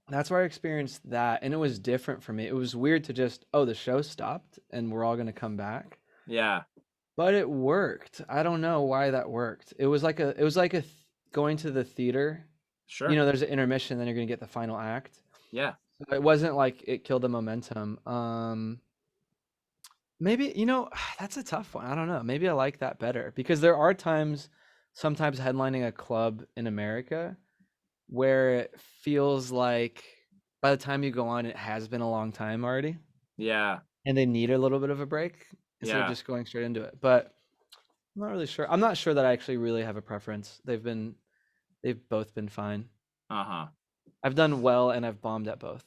that's where I experienced that, and it was different for me. It was weird to just, oh, the show stopped and we're all gonna come back, yeah, but it worked. I don't know why that worked. Going to the theater. sure, There's an intermission, then you're gonna get the final act. yeah, It wasn't like it killed the momentum. Maybe, that's a tough one. I don't know. Maybe I like that better because there are times, sometimes headlining a club in America where it feels like by the time you go on, it has been a long time already, Yeah. and they need a little bit of a break instead of Yeah. just going straight into it. But I'm not really sure. I'm not sure that I actually really have a preference. They've both been fine. Uh-huh. I've done well and I've bombed at both.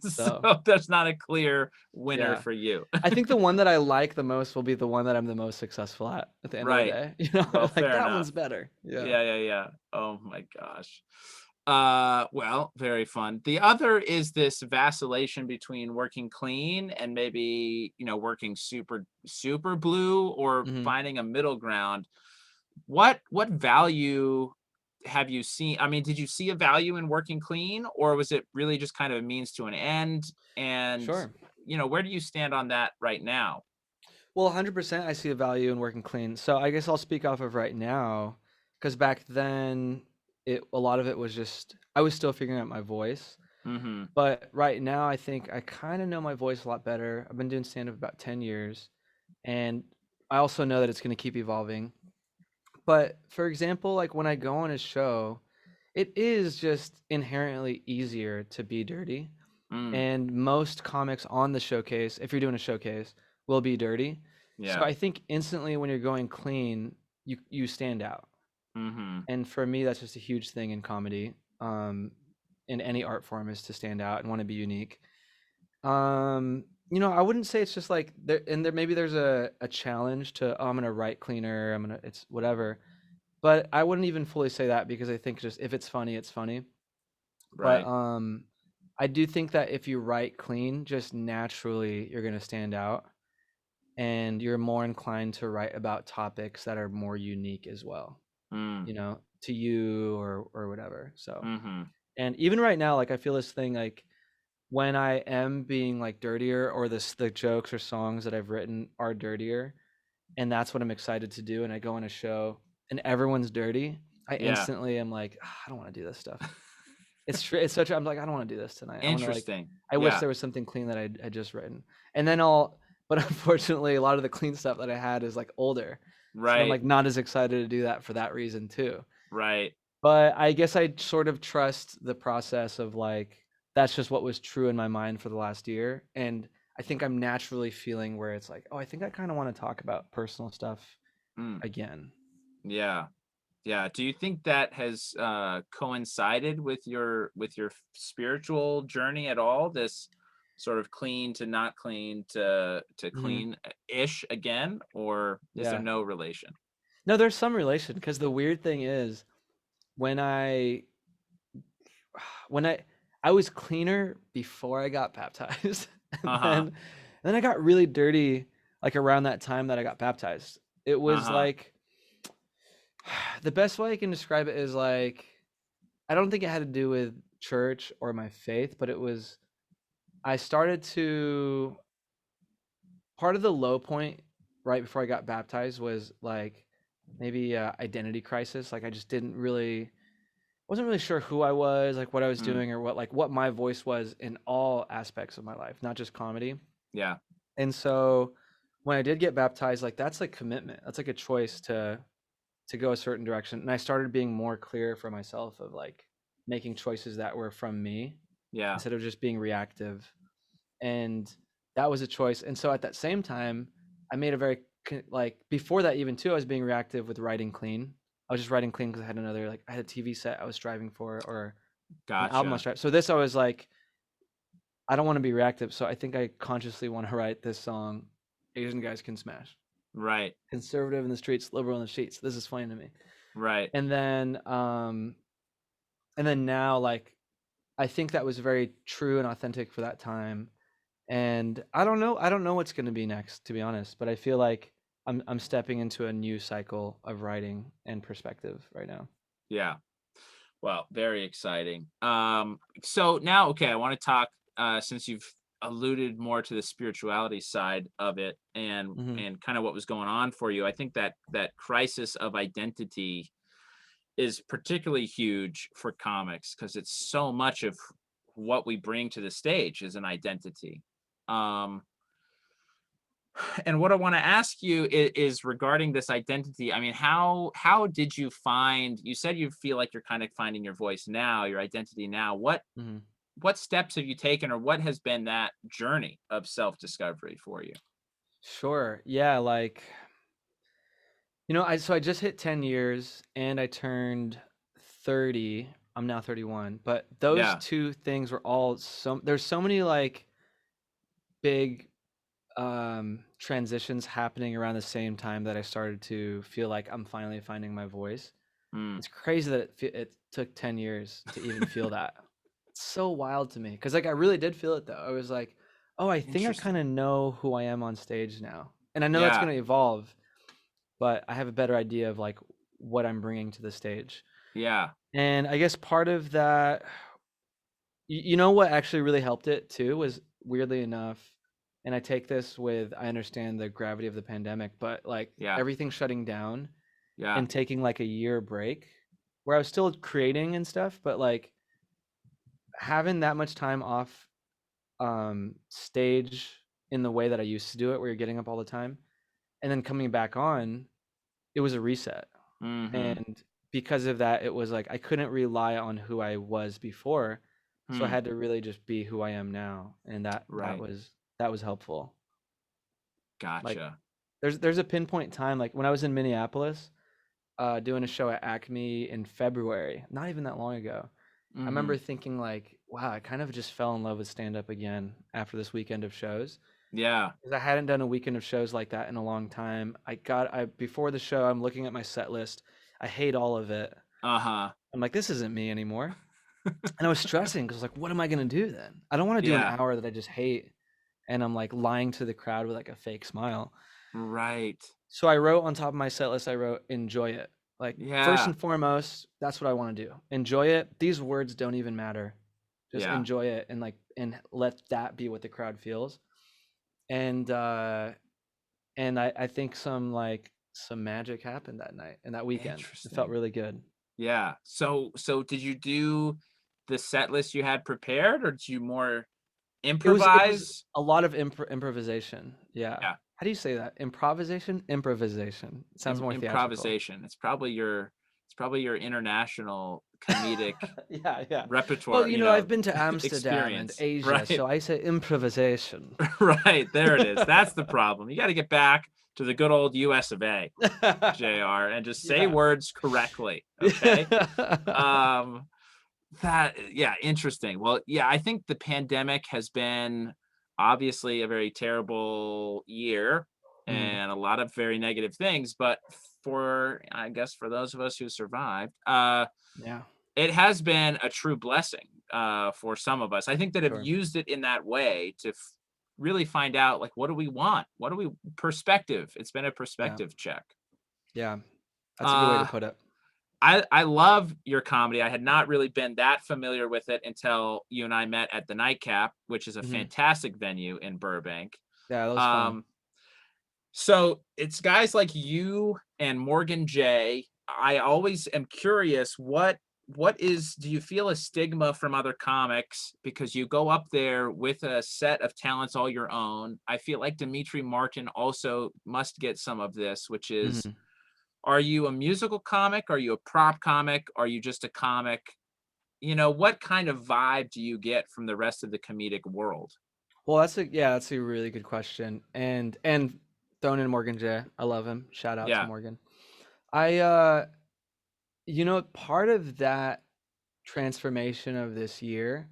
So So, there's not a clear winner yeah. for you. I think the one that I like the most will be the one that I'm the most successful at the end of the Right. day. Well, Like fair that enough. one's better. Yeah. Yeah, yeah, yeah. Oh my gosh. Well, very fun. The other is this vacillation between working clean and maybe, working super blue, or Mhm. finding a middle ground. What value have you seen? I mean, did you see a value in working clean, or was it really just kind of a means to an end? And, Sure. where do you stand on that right now? Well, 100% I see a value in working clean. So I guess I'll speak off of right now because back then a lot of it was just I was still figuring out my voice. Mm-hmm. But right now I think I kind of know my voice a lot better. I've been doing stand up about 10 years and I also know that it's going to keep evolving. But for example, like when I go on a show, it is just inherently easier to be dirty. Mm, And most comics on the showcase, if you're doing a showcase, will be dirty. So yeah. I think instantly when you're going clean, you stand out. Mm-hmm. And for me, that's just a huge thing in comedy, in any art form, is to stand out and want to be unique. I wouldn't say it's just like there, and there maybe there's a challenge to I'm gonna write cleaner, it's whatever. But I wouldn't even fully say that because I think just if it's funny, it's funny. But Right. I do think that if you write clean, just naturally you're gonna stand out, and you're more inclined to write about topics that are more unique as well, Mm, to you or whatever. So, mm-hmm. and even right now, like I feel this thing like when I am being like dirtier or the jokes or songs that I've written are dirtier, and that's what I'm excited to do, and I go on a show and everyone's dirty, I Yeah. instantly am like, "Ah, I don't want to do this stuff. It's such I'm like, I don't want to do this tonight. I want to like Interesting. I wish Yeah. there was something clean that I just written. And then I'll but unfortunately a lot of the clean stuff that I had is like older. So I'm Right. like not as excited to do that for that reason too. Right. But I guess I sort of trust the process of like that's just what was true in my mind for the last year. And I think I'm naturally feeling where it's like, oh, I think I kind of want to talk about personal stuff Mm, again. yeah. Yeah. Do you think that has coincided with your spiritual journey at all? This sort of clean to not clean to Hmm. clean ish again, or is there Yeah. no relation? No, there's some relation because the weird thing is when I when I was cleaner before I got baptized, and Uh-huh. then I got really dirty like around that time that I got baptized. It was Uh-huh. like the best way I can describe it is like I don't think it had to do with church or my faith, but it was I started to part of the low point right before I got baptized was like maybe identity crisis. Like I just didn't really wasn't really sure who I was, like what I was Mm, doing or what my voice was in all aspects of my life, not just comedy. yeah. And so when I did get baptized, like that's like commitment. That's like a choice to go a certain direction. And I started being more clear for myself of like making choices that were from me Yeah. instead of just being reactive. And that was a choice. And so at that same time, I made a very like before that even too, I was being reactive with writing clean. I was just writing clean because I had another like I had a TV set I was striving for or an album I was Gotcha. striving. So this I was like, I don't want to be reactive. So I think I consciously want to write this song, Asian Guys Can Smash. Right. Conservative in the streets, liberal in the sheets. This is funny to me. Right. And then now like I think that was very true and authentic for that time. And I don't know what's going to be next, to be honest, but I feel like I'm stepping into a new cycle of writing and perspective right now. Yeah. Well, very exciting. So now, okay, I want to talk since you've alluded more to the spirituality side of it, Hmm. and kind of what was going on for you. I think that that crisis of identity is particularly huge for comics because it's so much of what we bring to the stage is an identity. Um, And what I want to ask you is regarding this identity. I mean, how did you find, you said you feel like you're kind of finding your voice now, your identity now. Mhm. What steps have you taken, or what has been that journey of self-discovery for you? Sure. Yeah, like, I just hit 10 years and I turned 30. I'm now 31. But those Yeah. two things were all there's so many like big transitions happening around the same time that I started to feel like I'm finally finding my voice. Mm. It's crazy that it took 10 years to even feel that. It's so wild to me because like I really did feel it though. I was like, oh, I think I kind Interesting. of know who I am on stage now, and I know that's Yeah. going to evolve, but I have a better idea of like what I'm bringing to the stage. Yeah. And I guess part of that, you know what actually really helped it too was, weirdly enough, and I take this with, I understand the gravity of the pandemic, but like Yeah. everything shutting down Yeah. and taking like a year break where I was still creating and stuff, but like having that much time off stage in the way that I used to do it, where you're getting up all the time and then coming back on, it was a reset. Mm-hmm. And because of that, it was like I couldn't rely on who I was before, so I Hmm. had to really just be who I am now, and Right. that was helpful. Like Gotcha. there's a pinpoint time, like when I was in Minneapolis, doing a show at Acme in February, not even that long ago. I Mm-hmm. remember thinking like, wow, I kind of just fell in love with stand up again after this weekend of shows. Yeah. Because I hadn't done a weekend of shows like that in a long time. I before the show, I'm looking at my set list. I hate all of it. Uh-huh. I'm like, this isn't me anymore. And I was stressing because like, what am I gonna do then? I don't want to do an Yeah. hour that I just hate, and I'm like lying to the crowd with like a fake smile. Right. So I wrote on top of my set list, I wrote, enjoy it. Like, first Yeah. and foremost, that's what I want to do. Enjoy it. These words don't even matter. Just Yeah. enjoy it and like and let that be what the crowd feels. And I think some magic happened that night and that weekend. It felt Interesting. really good. Yeah. So did you do the set list you had prepared, or did you more It was improvise? a lot of improvisation. Yeah. Yeah. How do you say that? Improvisation? Improvisation. It sounds more theatrical. Improvisation. It's probably your international comedic Yeah, yeah. Well, repertoire, I've been to Amsterdam and experience. Asia, Right. so I say improvisation. Right. There it is. That's the problem. You got to get back to the good old US of A, JR, and just say Yeah. words correctly. Okay. Um, yeah, interesting. Well, yeah, I think the pandemic has been obviously a very terrible year Mhm. and a lot of very negative things, but I guess for those of us who survived, Yeah, it has been a true blessing for some of us. I think that have sure. used it in that way to really find out, like, what do we want? What do we perspective? It's been a Yeah, perspective check. yeah. That's a good way to Uh, put it. I love your comedy. I had not really been that familiar with it until you and I met at the Nightcap, which is a Mhm. fantastic venue in Burbank. Yeah, that was fun. Um, so it's guys like you and Morgan J. I always am curious, do you feel a stigma from other comics because you go up there with a set of talents all your own? I feel like Dimitri Martin also must get some of this, which is, Mhm. are you a musical comic? Are you a prop comic? Are you just a comic? What kind of vibe do you get from the rest of the comedic world? Well, that's a really good question. And thrown in Morgan J. I love him. Shout out to Yeah. Morgan. I part of that transformation of this year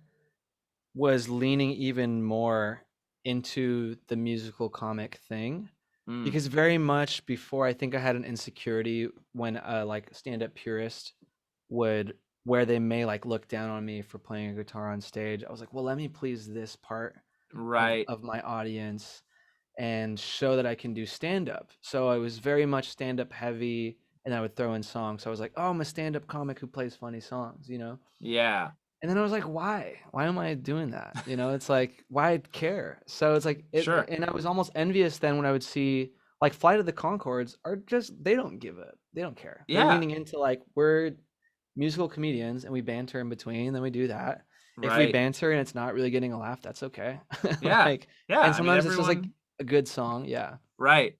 was leaning even more into the musical comic thing, Mm, because very much before, I think I had an insecurity when like stand-up purist would, where they may like look down on me for playing a guitar on stage. I was like, well, let me please this part right. of my audience and show that I can do stand-up. So I was very much stand-up heavy, and I would throw in songs. So I was like, oh, I'm a stand-up comic who plays funny songs. Yeah. And then I was like, why? Why am I doing that? It's like, why care? So it's like Sure. and I was almost envious then when I would see like Flight of the Conchords are just, they don't give it. They don't care. They're Yeah. leaning into like, we're musical comedians and we banter in between, then we do that. If we Right. banter and it's not really getting a laugh, that's okay. Yeah. Like, Yeah. and I mean, sometimes it's just like, everyone. a good song, yeah. Right.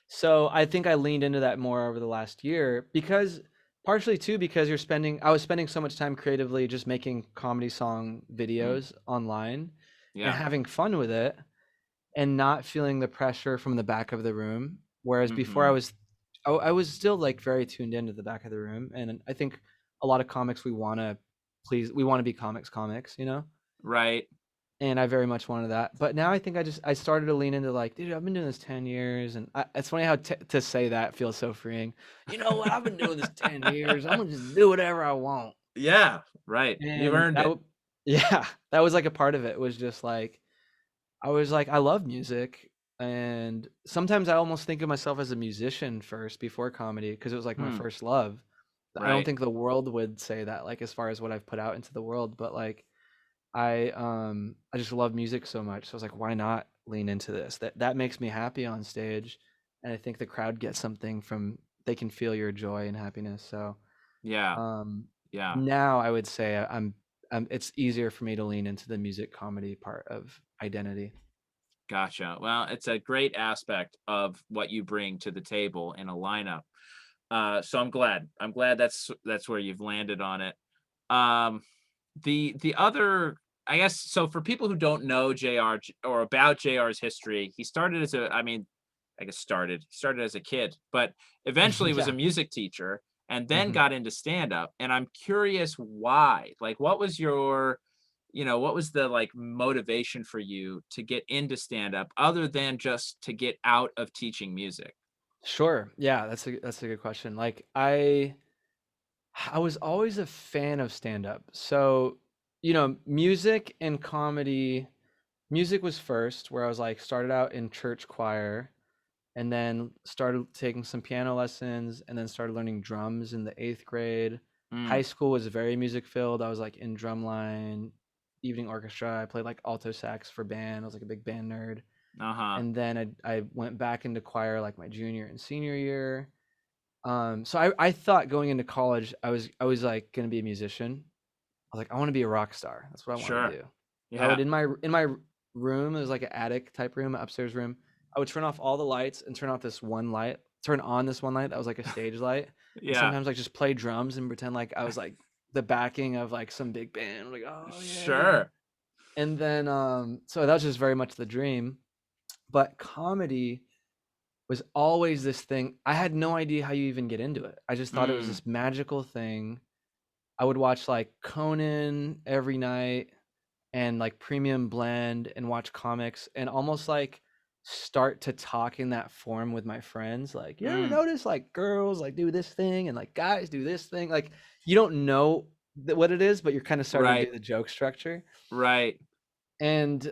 So I think I leaned into that more over the last year because partially too because I was spending so much time creatively just making comedy song Mm. videos online and Yeah. having fun with it and not feeling the pressure from the back of the room. Whereas before Mm-hmm. I was still like very tuned into the back of the room. And I think a lot of comics we want to be comics, you know? Right. And I very much wanted that. But now I think I started to lean into like, dude, I've been doing this 10 years. And it's funny how to say that feels so freeing. You know what? I've been doing this 10 years. I'm going to just do whatever I want. Yeah. Right. You've And earned it. yeah, that was like a part of it was just like, I was like, I love music. And sometimes I almost think of myself as a musician first before comedy because it was like my Hmm. first love. I don't Right. think the world would say that, like, as far as what I've put out into the world, but like, I just love music so much. So I was like, why not lean into this? That makes me happy on stage. And I think the crowd gets something from they can feel your joy and happiness. So Yeah. um Yeah. now I would say it's easier for me to lean into the music comedy part of identity. Gotcha. Well, it's a great aspect of what you bring to the table in a lineup. So I'm glad. I'm glad that's where you've landed on it. Um, the other, I guess, so for people who don't know JR or about JR's history, he started as a, I mean, I guess started as a kid, but eventually was a Yeah. music teacher and then Hmm. got into stand up. And I'm curious why. Like, what was your, what was the like motivation for you to get into stand up other than just to get out of teaching music? Sure. Yeah, that's a good question. Like I was always a fan of stand up. So, music and comedy. Music was first, where I was like started out in church choir and then started taking some piano lessons and then started learning drums in the 8th grade. High Mm, school was very music filled. I was like in drumline, evening orchestra. I played like alto sax for band. I was like a big band nerd. uh-huh. And then I went back into choir like my junior and senior year. So I thought going into college I was like gonna be a musician. I was like, I want to be a rock star. That's what I want to Sure. do. I would Yeah. in my room, it was like an attic type room, upstairs room. I would turn off all the lights and turn on this one light that was like a stage light, and Yeah. sometimes like just play drums and pretend like I was like the backing of like some big band. Like, oh yeah. Sure. And then so that was just very much the dream. But comedy was always this thing. I had no idea how you even get into it. I just thought it was Mm, this magical thing. I would watch like Conan every night and like premium blend and watch comics and almost like start to talk in that form with my friends. Like, you ever mm, notice like girls like do this thing and like guys do this thing? Like, you don't know what it is, but you're kind of starting to right. do the joke structure. Right. And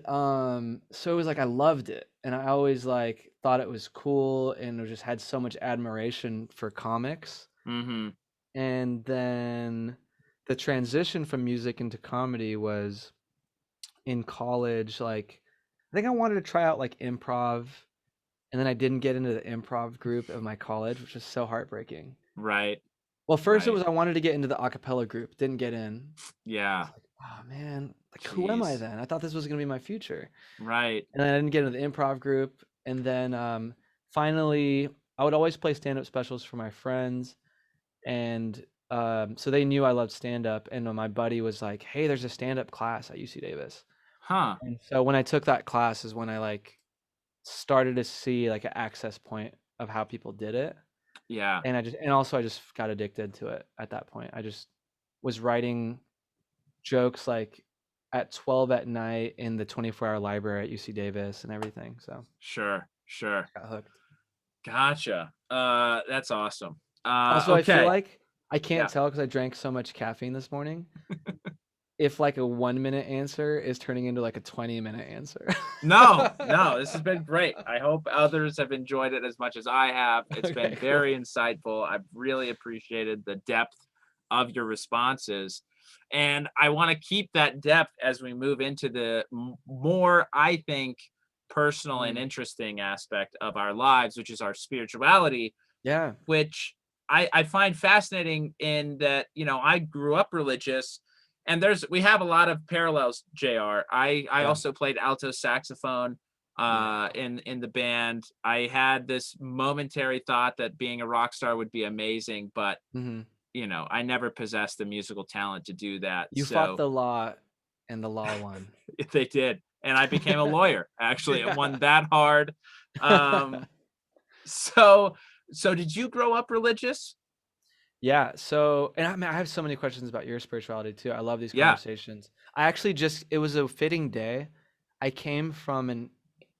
so it was like I loved it. And I always like thought it was cool and I just had so much admiration for comics. Mm-hmm. And then the transition from music into comedy was in college. Like, I think I wanted to try out like improv, and then I didn't get into the improv group of my college, which was so heartbreaking. Right. Well, first it Right. was I wanted to get into the acapella group, didn't get in. Yeah. It's like, oh man, like who am I Jeez. then? I thought this was gonna be my future. Right. And then I didn't get into the improv group. And then finally I would always play stand-up specials for my friends. And so they knew I loved stand-up. And my buddy was like, hey, there's a stand-up class at UC Davis. Huh. And so when I took that class is when I like started to see like an access point of how people did it. Yeah. And also I just got addicted to it at that point. I just was writing jokes like at 12 at night in the 24-hour library at UC Davis and everything. So Sure. Sure. got hooked. Gotcha. That's awesome. Also, I feel Okay. like I can't Yeah. tell because I drank so much caffeine this morning. If like a 1 minute answer is turning into like a 20-minute answer. No, no, this has been great. I hope others have enjoyed it as much as I have. It's been Okay, cool. very insightful. I've really appreciated the depth of your responses. And I want to keep that depth as we move into the more, I think, personal and Mm, interesting aspect of our lives, which is our spirituality, yeah, which I find fascinating in that, I grew up religious and we have a lot of parallels, JR. I yeah. also played alto saxophone in the band. I had this momentary thought that being a rock star would be amazing, but Mm-hmm. I never possessed the musical talent to do that. You fought So the law, and the law won. they did, and I became a lawyer. Actually, it Yeah. won that hard. Um, so did you grow up religious? Yeah. So, and I have so many questions about your spirituality too. I love these Yeah. conversations. It was a fitting day. I came from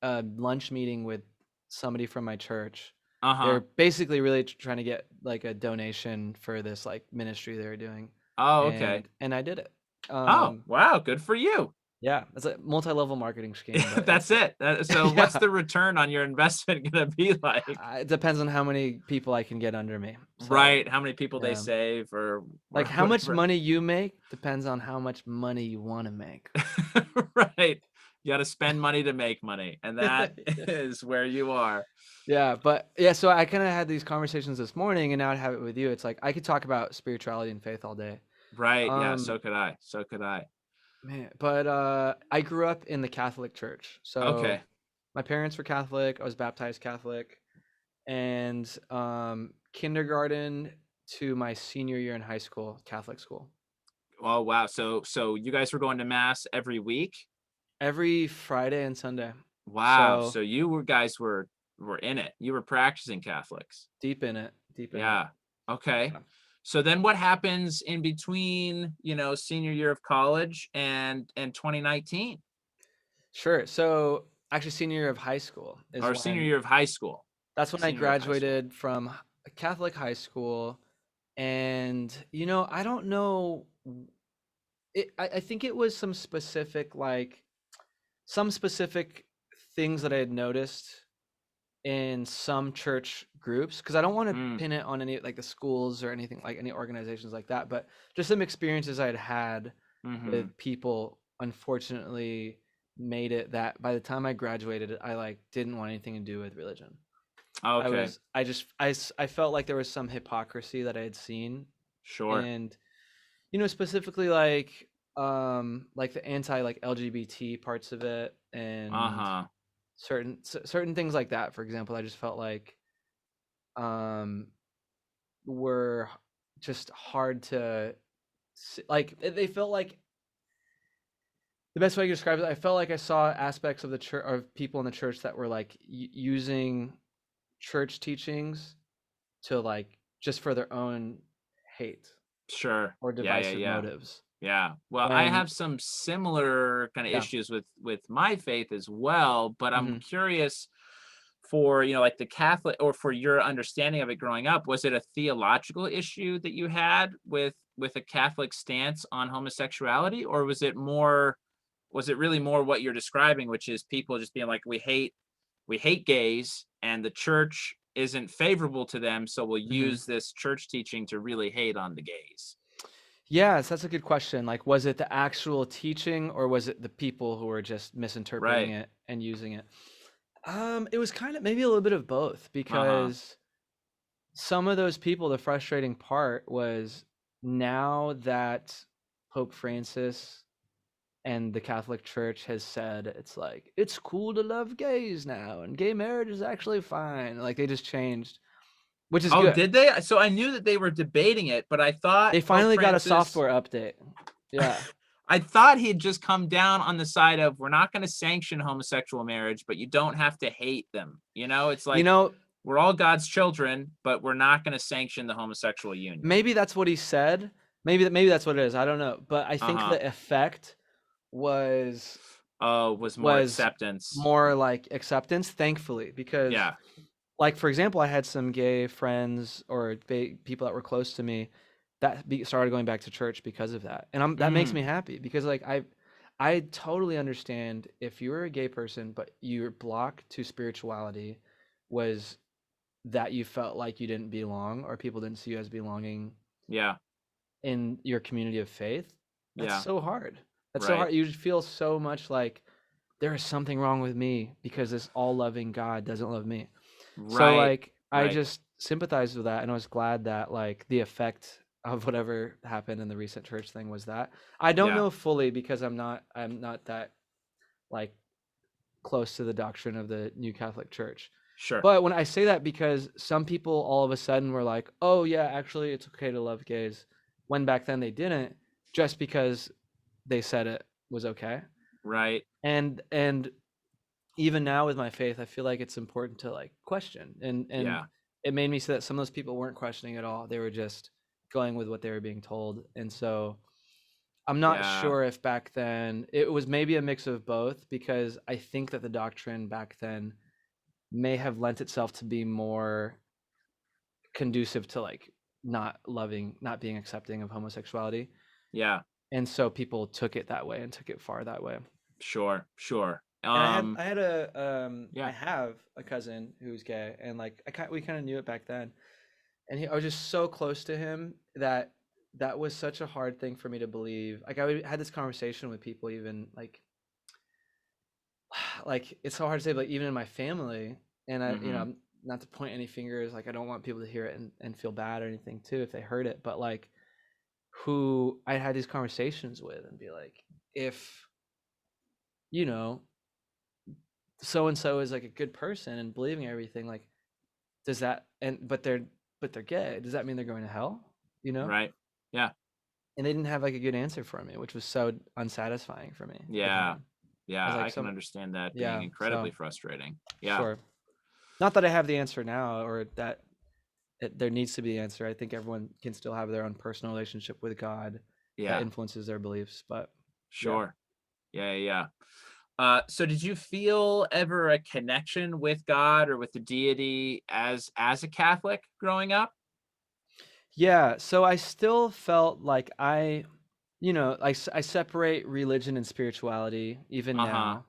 a lunch meeting with somebody from my church. Uh-huh. They're basically really trying to get like a donation for this like ministry they were doing, Oh, okay. and I did it. Oh, wow, good for you. Yeah, it's a multi-level marketing scheme, but That's it. So what's yeah, the return on your investment gonna be like? it depends on how many people I can get under me. So Right, how many people they yeah. save or Like how much whatever. money you make depends on how much money you want to make. Right. You gotta spend money to make money, and that is where you are. Yeah, but yeah, so I kind of had these conversations this morning, and now I have it with you. It's like I could talk about spirituality and faith all day. Right, yeah, Um, so could I, so could I. man, but I grew up in the Catholic Church. So Okay. my parents were Catholic. I was baptized Catholic, and kindergarten to my senior year in high school, Catholic school. Oh, wow, so you guys were going to mass every week? Every Friday and Sunday. Wow, So so guys were in it. You were practicing Catholics. deep in it, deep in it. Yeah. Okay. Yeah. So then what happens in between, senior year of college and 2019 Sure. So actually, senior year of high school is or senior when year of high school? that's when I Senior year of high school. graduated from a Catholic high school. And I don't know. I think it was some specific things that I had noticed in some church groups, because I don't want to Mm, pin it on any like the schools or anything like any organizations like that, but just some experiences I'd had mhm. with people unfortunately made it that by the time I graduated, I like didn't want anything to do with religion. Okay. I felt like there was some hypocrisy that I had seen, Sure. and specifically like the anti like LGBT parts of it, and Uh-huh. certain things like that. For example, I just felt like um were just hard to like they felt like the best way to describe it, I felt like I saw aspects of the church of people in the church that were like using church teachings to like just for their own hate Sure. or Yeah, yeah, divisive yeah. motives. Yeah. Well, I When have some similar kind of yeah. issues with my faith as well, but I'm Hmm. curious for, like the Catholic or for your understanding of it growing up, was it a theological issue that you had with a Catholic stance on homosexuality, or was it really more what you're describing, which is people just being like, we hate gays and the church isn't favorable to them, so we'll Hmm. use this church teaching to really hate on the gays. Yes, that's a good question. Like, was it the actual teaching or was it the people who were just misinterpreting Right. it and using it? It was kind of maybe a little bit of both, Uh-huh. because some of those people, the frustrating part was now that Pope Francis and the Catholic Church has said it's like it's cool to love gays now and gay marriage is actually fine. Like they just changed, which is Oh, good. did they? So I knew that they were debating it, but I thought They Pope finally got a Francis software update. Yeah. I thought he'd just come down on the side of we're not going to sanction homosexual marriage, but you don't have to hate them. It's You like know, we're all God's children, but we're not going to sanction the homosexual union. maybe that's what he said. Maybe that's what it is. I don't know. But I think Uh-huh. the effect was Oh, was more was acceptance. more like acceptance, thankfully, because Yeah. like for example, I had some gay friends or people that were close to me that started going back to church because of that, and that makes Mm, me happy because like I totally understand if you were a gay person but your block to spirituality was that you felt like you didn't belong or people didn't see you as belonging yeah. in your community of faith. That's Yeah. so hard. That's so Right. hard. You feel so much like there is something wrong with me because this all loving God doesn't love me. So Right. like I Right. just sympathized with that, and I was glad that like the effect of whatever happened in the recent church thing was that. I don't Yeah. know fully because I'm not that like close to the doctrine of the New Catholic Church. Sure. But when I say that, because some people all of a sudden were like, oh yeah, actually it's okay to love gays, when back then they didn't, just because they said it was okay. Right. And even now with my faith, I feel like it's important to like question. And Yeah. it made me see that some of those people weren't questioning at all. They were just going with what they were being told. And so I'm not Yeah. sure if back then it was maybe a mix of both, because I think that the doctrine back then may have lent itself to be more conducive to like not being accepting of homosexuality. Yeah. And so people took it that way and took it far that way. Sure. And I have Yeah. I have a cousin who's gay, and like we kind of knew it back then. And I was just so close to him that was such a hard thing for me to believe. Like had this conversation with people, even like it's so hard to say, but even in my family, and I'm not to point any fingers, like I don't want people to hear it and feel bad or anything too if they heard it, but like who I had these conversations with and be like, if so and so is like a good person and believing everything, like does that, but they're gay, does that mean they're going to hell? Right. Yeah. And they didn't have like a good answer for me, which was so unsatisfying for me. Yeah. Yeah, I can understand that being incredibly frustrating. Yeah. Sure. Not that I have the answer now, or that there needs to be the answer. I think everyone can still have their own personal relationship with God that influences their beliefs, but sure. Yeah. So did you feel ever a connection with God or with the deity as a Catholic growing up? Yeah, so I still felt like I separate religion and spirituality even now,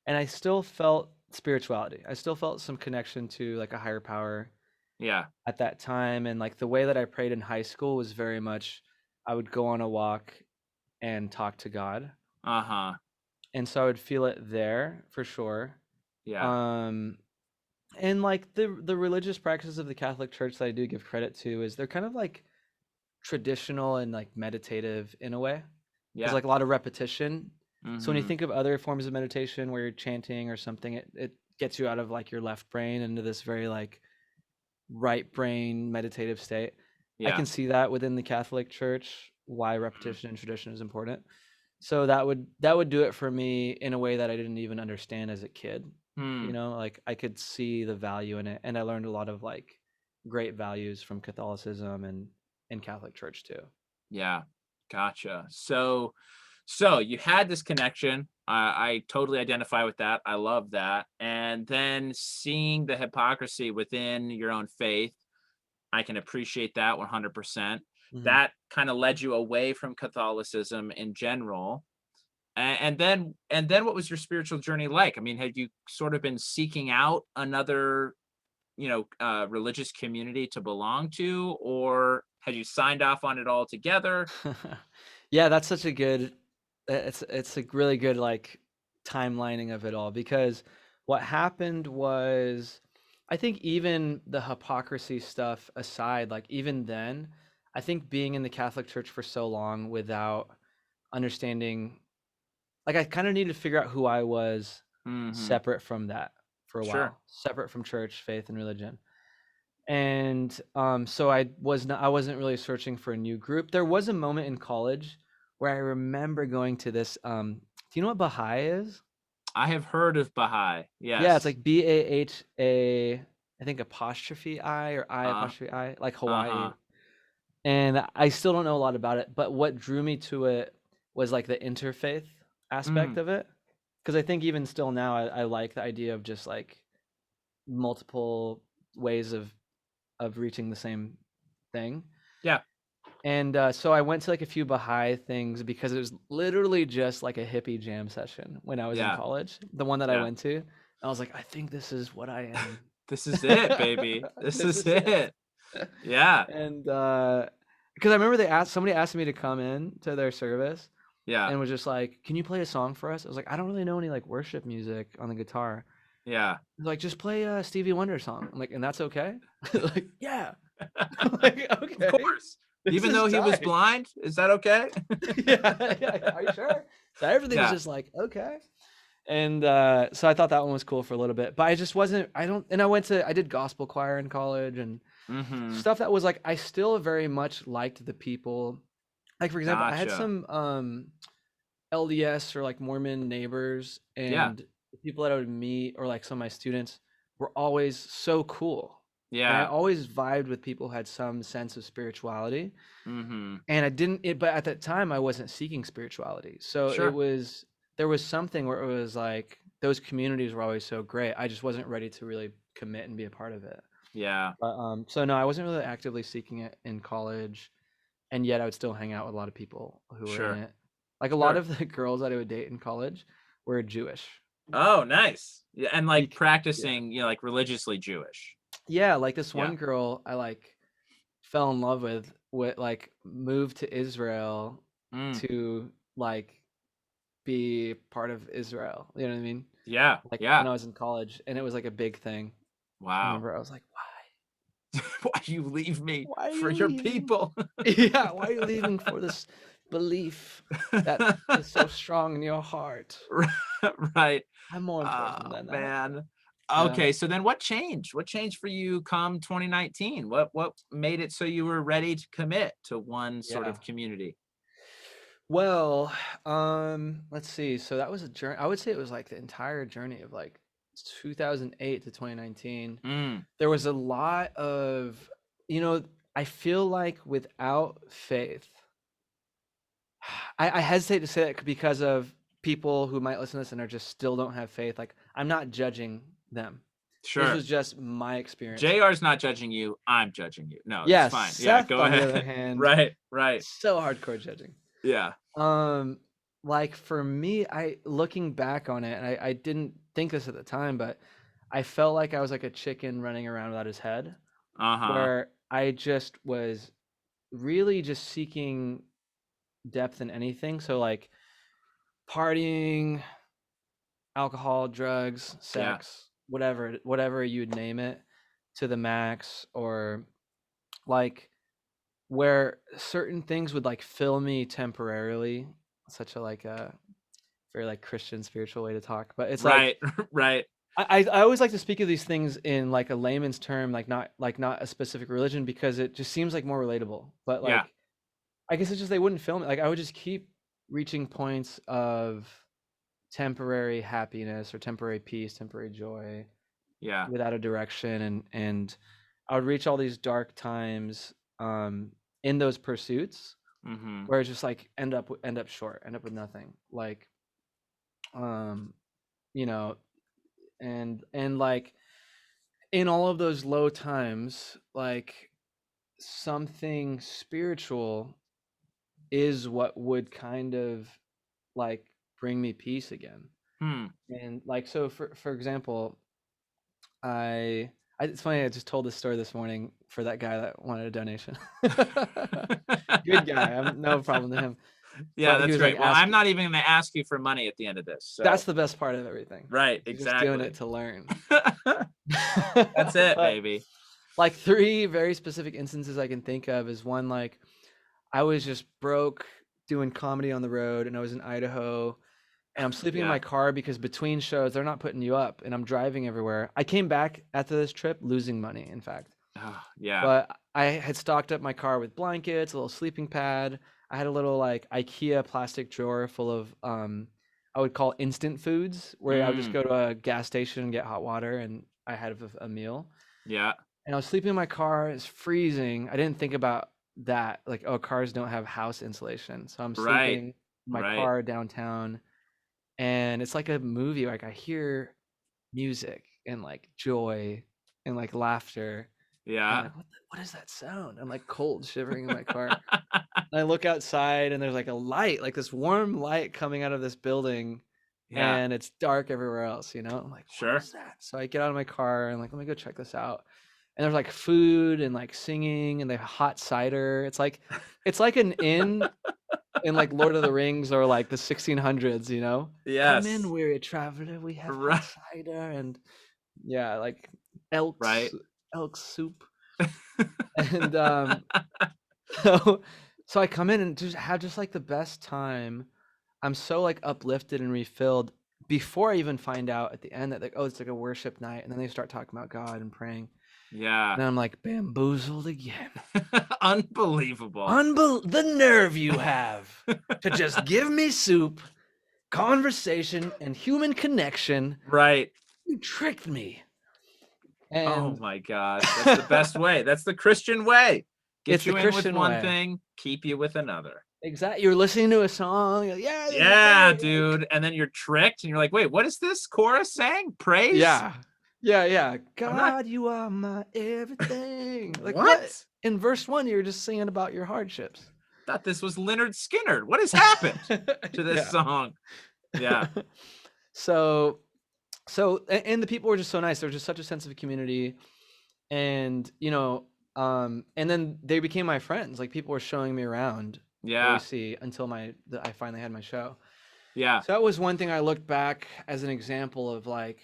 and I still felt spirituality. I still felt some connection to like a higher power. Yeah. At that time, and like the way that I prayed in high school was very much I would go on a walk and talk to God. And so I would feel it there for sure. Yeah. And like the religious practices of the Catholic Church that I do give credit to is they're kind of like traditional and like meditative in a way. There's like a lot of repetition. So when you think of other forms of meditation where you're chanting or something, it gets you out of like your left brain into this very like right brain meditative state. I can see that within the Catholic Church, why repetition and tradition is important. So that would do it for me in a way that I didn't even understand as a kid. Like I could see the value in it, and I learned a lot of like great values from Catholicism and Catholic Church too. Yeah. Gotcha. So you had this connection. I totally identify with that. I love that. And then seeing the hypocrisy within your own faith, I can appreciate that 100%. That kind of led you away from Catholicism in general. And then what was your spiritual journey like? I mean, had you sort of been seeking out another, religious community to belong to, or had you signed off on it altogether? Yeah, that's such a good it's a really good like timelining of it all, because what happened was, I think even the hypocrisy stuff aside, like even then, I think being in the Catholic Church for so long without understanding, like I kind of needed to figure out who I was separate from that for a while, separate from church, faith, and religion. And so I wasn't really searching for a new group. There was a moment in college where I remember going to this. Do you know what Baha'i is? I have heard of Baha'i. Yes. Yeah, it's like BAHA, I think apostrophe I or I apostrophe I, like Hawaii. And I still don't know a lot about it, but what drew me to it was like the interfaith aspect of it. Because I think even still now, I like the idea of just like multiple ways of reaching the same thing. Yeah. And so I went to like a few Baha'i things because it was literally just like a hippie jam session when I was in college. The one that I went to, I was like, I think this is what I am. This is it, baby. This is it. Yeah. And because I remember somebody asked me to come in to their service. Yeah. And was just like, can you play a song for us? I was like, I don't really know any like worship music on the guitar. Yeah. Like, just play a Stevie Wonder song. I'm like, and that's okay? Like, yeah. Like, okay. Of course. Even though he was blind, is that okay? Yeah. Are you sure? So everything was just like, okay. And so I thought that one was cool for a little bit, but I just wasn't. I did gospel choir in college and Mm-hmm. stuff that was like I still very much liked the people. Like for example, I had Gotcha. some LDS or like Mormon neighbors, Yeah. and the people that I would meet or like some of my students were always so cool. And I Yeah. always vibed with people who had some sense of spirituality. Mm-hmm. And but at that time I wasn't seeking spirituality. So Sure. there was something where it was like those communities were always so great. I just wasn't ready to really commit and be a part of it. Yeah. But so no, I wasn't really actively seeking it in college, and yet I would still hang out with a lot of people who were in Sure. it. Like a lot Sure. of the girls that I would date in college were Jewish. Oh, nice. Yeah, and like Yeah. practicing, like religiously Jewish. Yeah, like this Yeah. one girl I like fell in love with like moved to Israel Mm. to like be part of Israel. You know what I mean? Yeah. Like when Yeah. I was in college, and it was like a big thing. I Wow. remember I was like, Why you leave me why are for you your leaving? people? Yeah, why are you leaving for this belief that is so strong in your heart? Right. I'm more important Oh than that. man. Yeah. Okay, so then what changed? What changed for you come 2019? What made it so you were ready to commit to one sort Yeah. of community? Well, let's see. So that was a journey. I would say it was like the entire journey of like 2008 to 2019. Mm, There was a lot of, you know, I feel like without faith, I hesitate to say that because of people who might listen to this and are just still don't have faith. Like I'm not judging them. This sure. was just my experience. JR's not judging you. I'm judging you. No, it's Yeah, fine. Yeah, Seth, go on the other ahead. hand, Right, right. so hardcore judging. Yeah. Um, like for me, I looking back on it, and I didn't think this at the time, but I felt like I was like a chicken running around without his head, Uh-huh. where I just was really just seeking depth in anything. So like partying, alcohol, drugs, Yeah. sex, whatever you'd name it, to the max, or like where certain things would like fill me temporarily. Such a like a very like Christian spiritual way to talk, but it's like Right, right. I always like to speak of these things in like a layman's term, like not a specific religion, because it just seems like more relatable. But Yeah, like I guess it's just they wouldn't film it. Like I would just keep reaching points of temporary happiness or temporary peace, temporary joy yeah. without a direction, and I would reach all these dark times in those pursuits Mm-hmm. where it's just like end up short, end up with nothing. Like um you know, and like in all of those low times, like something spiritual is what would kind of like bring me peace again. Hmm. And like so for example, it's funny, I just told this story this morning for that guy that wanted a donation. Good guy, I'm no problem to him. Yeah, But he that's was like great. Well, I'm asking, not even gonna ask you for money at the end of this. that's So, the best part of everything. right, You're just doing it exactly. to learn. That's it, But baby. like three very specific instances I can think of is one, like I was just broke doing comedy on the road, and I was in Idaho, and I'm sleeping in Yeah. my car because between shows they're not putting you up, and I'm driving everywhere. I came back after this trip losing money, in fact. Oh, yeah. But I had stocked up my car with blankets, a little sleeping pad. I had a little like IKEA plastic drawer full of I would call instant foods, where I would just Mm, go to a gas station and get hot water, and I had a meal. yeah. And I was sleeping in my car, it's freezing. I didn't think about that, like, oh, cars don't have house insulation. So I'm Right. sleeping in my Right. car downtown, and it's like a movie. Like I hear music and like joy and like laughter. And I'm Yeah. like, what is that sound? I'm like cold shivering in my car. And I look outside, and there's like a light, like this warm light coming out of this building, Yeah. and it's dark everywhere else, you know? I'm like, what Sure. is that? So I get out of my car and like, let me go check this out. And there's like food and like singing, and they have hot cider. It's like an inn in like Lord of the Rings or like the 1600s, you know? Come in, Yes. weary traveler, we have hot Right. cider, and yeah, like elk's Right. elk soup. And so I come in and just have just like the best time. I'm so like uplifted and refilled. before I even find out at the end that, like, oh, it's like a worship night, and then they start talking about God and praying, Yeah. and I'm like bamboozled again. Unbelievable. The nerve you have to just give me soup, conversation, and human connection. Right. You tricked me. Oh And my gosh. That's the best way. That's the Christian way. Get it's the you in with Christian one way. thing, keep you with another. Exactly. You're listening to a song. You're like, yeah, this is Yeah, great. dude. And then you're tricked and you're like, wait, what is this chorus saying? Praise? Yeah. I'm not- God, you are my everything. Like, what? What? In verse 1, you were just singing about your hardships. Thought this was Leonard Skinner. What has happened to this Yeah. song? Yeah. So and the people were just so nice. There was just such a sense of community, and and then they became my friends. Like, people were showing me around Yeah. Boise until I finally had my show. Yeah. So that was one thing I looked back as an example of, like,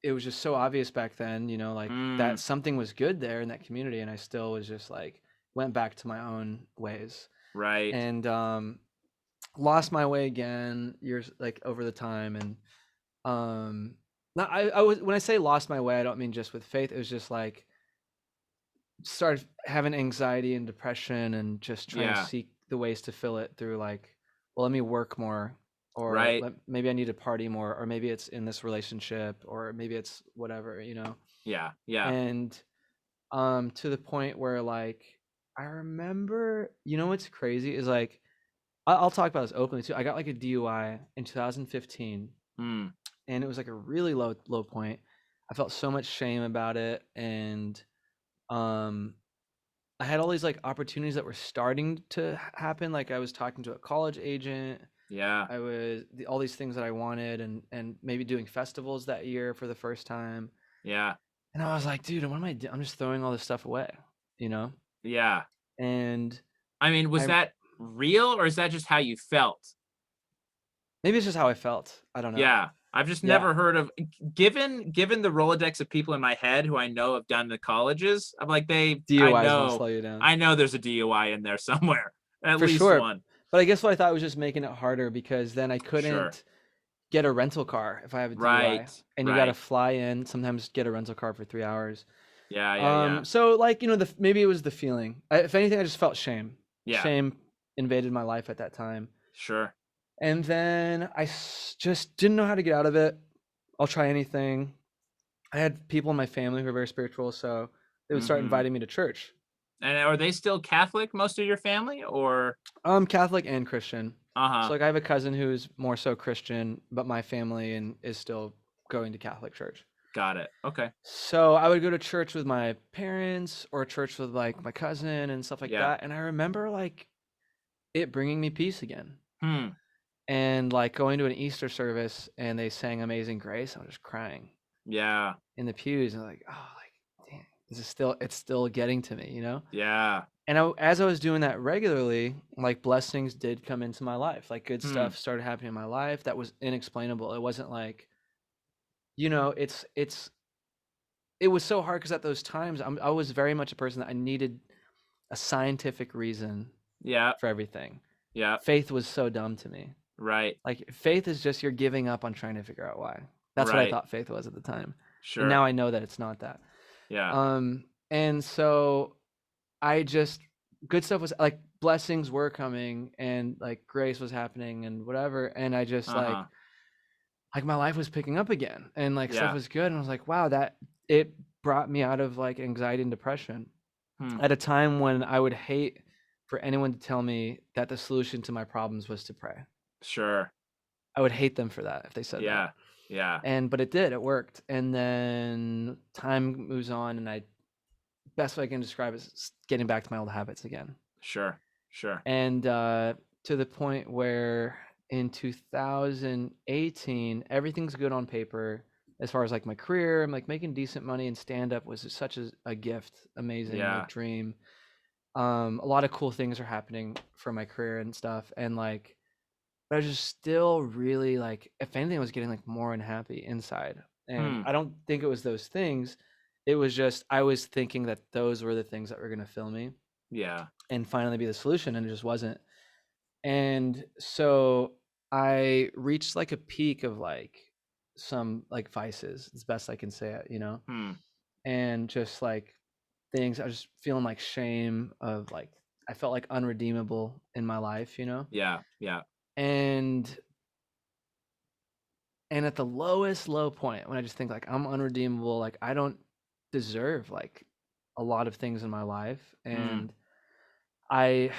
it was just so obvious back then, like, that something was good there in that community, and I still was just like went back to my own ways, Right. and lost my way again years, like, over the time. And I was, when I say lost my way, I don't mean just with faith. It was just like started having anxiety and depression and just trying to Yeah. seek the ways to fill it through, like, well, let me work more, or Right. maybe I need to party more, or maybe it's in this relationship, or maybe it's whatever, Yeah. Yeah. and to the point where, like, I remember, what's crazy is, like, I'll talk about this openly too. I got, like, a DUI in 2015, Mm. and it was like a really low point. I felt so much shame about it, and I had all these, like, opportunities that were starting to happen. Like, I was talking to a college agent. Yeah. I was all these things that I wanted, and maybe doing festivals that year for the first time. Yeah. And I was like, dude, what am I doing? I'm just throwing all this stuff away, Yeah. And I mean, was I that real or is that just how you felt? maybe it's just how I felt. I don't know. Yeah. I've just Yeah. never heard of given the Rolodex of people in my head who I know have done the colleges. I'm like, DUIs won't slow you down. I know there's a DUI in there somewhere. At For least sure. one. But I guess what I thought was just making it harder, because then I couldn't Sure. get a rental car if I have a DUI. Right. And you got to fly in, sometimes get a rental car for 3 hours. Yeah. Yeah. So, like, maybe it was the feeling. If anything, I just felt shame. Yeah. Shame invaded my life at that time. Sure. And then I just didn't know how to get out of it. I'll try anything. I had people in my family who were very spiritual, so they would start inviting me to church. And are they still Catholic, most of your family, or? Catholic and Christian. Uh-huh. So, like, I have a cousin who's more so Christian, but my family is still going to Catholic church. Got it. Okay. So I would go to church with my parents, or church with, like, my cousin and stuff like that. And I remember, like, it bringing me peace again. And, like, going to an Easter service and they sang Amazing Grace, I was just crying. Yeah. In the pews, and, like, oh, like, damn, it's still getting to me, Yeah. And as I was doing that regularly, like, blessings did come into my life. Like, good stuff started happening in my life that was inexplainable. It wasn't like, it was so hard, because at those times I was very much a person that I needed a scientific reason for everything. Yeah. Faith was so dumb to me. Right. Like, faith is just you're giving up on trying to figure out why. That's what I thought faith was at the time. Sure. And now I know that it's not that. Yeah. And so I just, good stuff was, like, blessings were coming, and, like, grace was happening and whatever. And I just like my life was picking up again, and, like, stuff was good. And I was like, wow, that it brought me out of, like, anxiety and depression at a time when I would hate for anyone to tell me that the solution to my problems was to pray. Sure. I would hate them for that if they said that. Yeah. But it did. It worked. And then time moves on, and best way I can describe it is getting back to my old habits again. Sure. And to the point where in 2018, everything's good on paper as far as, like, my career. I'm, like, making decent money, and stand-up was such a gift, amazing, like, dream. A lot of cool things are happening for my career and stuff. And, like, but I was just still really, like, if anything, I was getting, like, more unhappy inside. And I don't think it was those things. It was just, I was thinking that those were the things that were going to fill me. Yeah. And finally be the solution, and it just wasn't. And so I reached like a peak of like some like vices, as best I can say it, and just like things I was just feeling like shame of like I felt like unredeemable in my life, Yeah. Yeah. and at the lowest low point when I just think like I'm unredeemable, like I don't deserve like a lot of things in my life, and I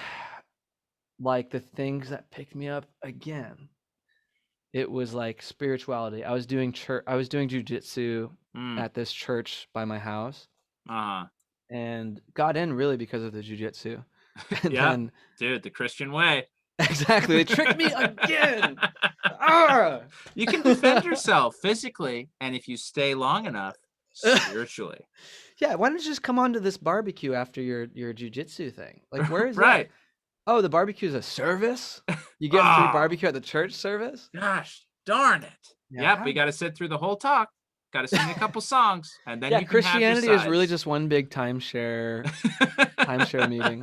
like the things that picked me up again. It was like spirituality. I was doing jujitsu at this church by my house, and got in really because of the jujitsu. And Yeah. then, Dude, the Christian way. exactly, they tricked me again. Ah! You can defend yourself physically, and if you stay long enough, spiritually. Yeah, why don't you just come on to this barbecue after your jujitsu thing? Like, where is Right. that? Oh, the barbecue is a service? You get free barbecue at the church service? Gosh, darn it. Yeah, Yep, we got to sit through the whole talk. Got to sing a couple songs, and then yeah, you can have your Christianity is really sides. just one big timeshare meeting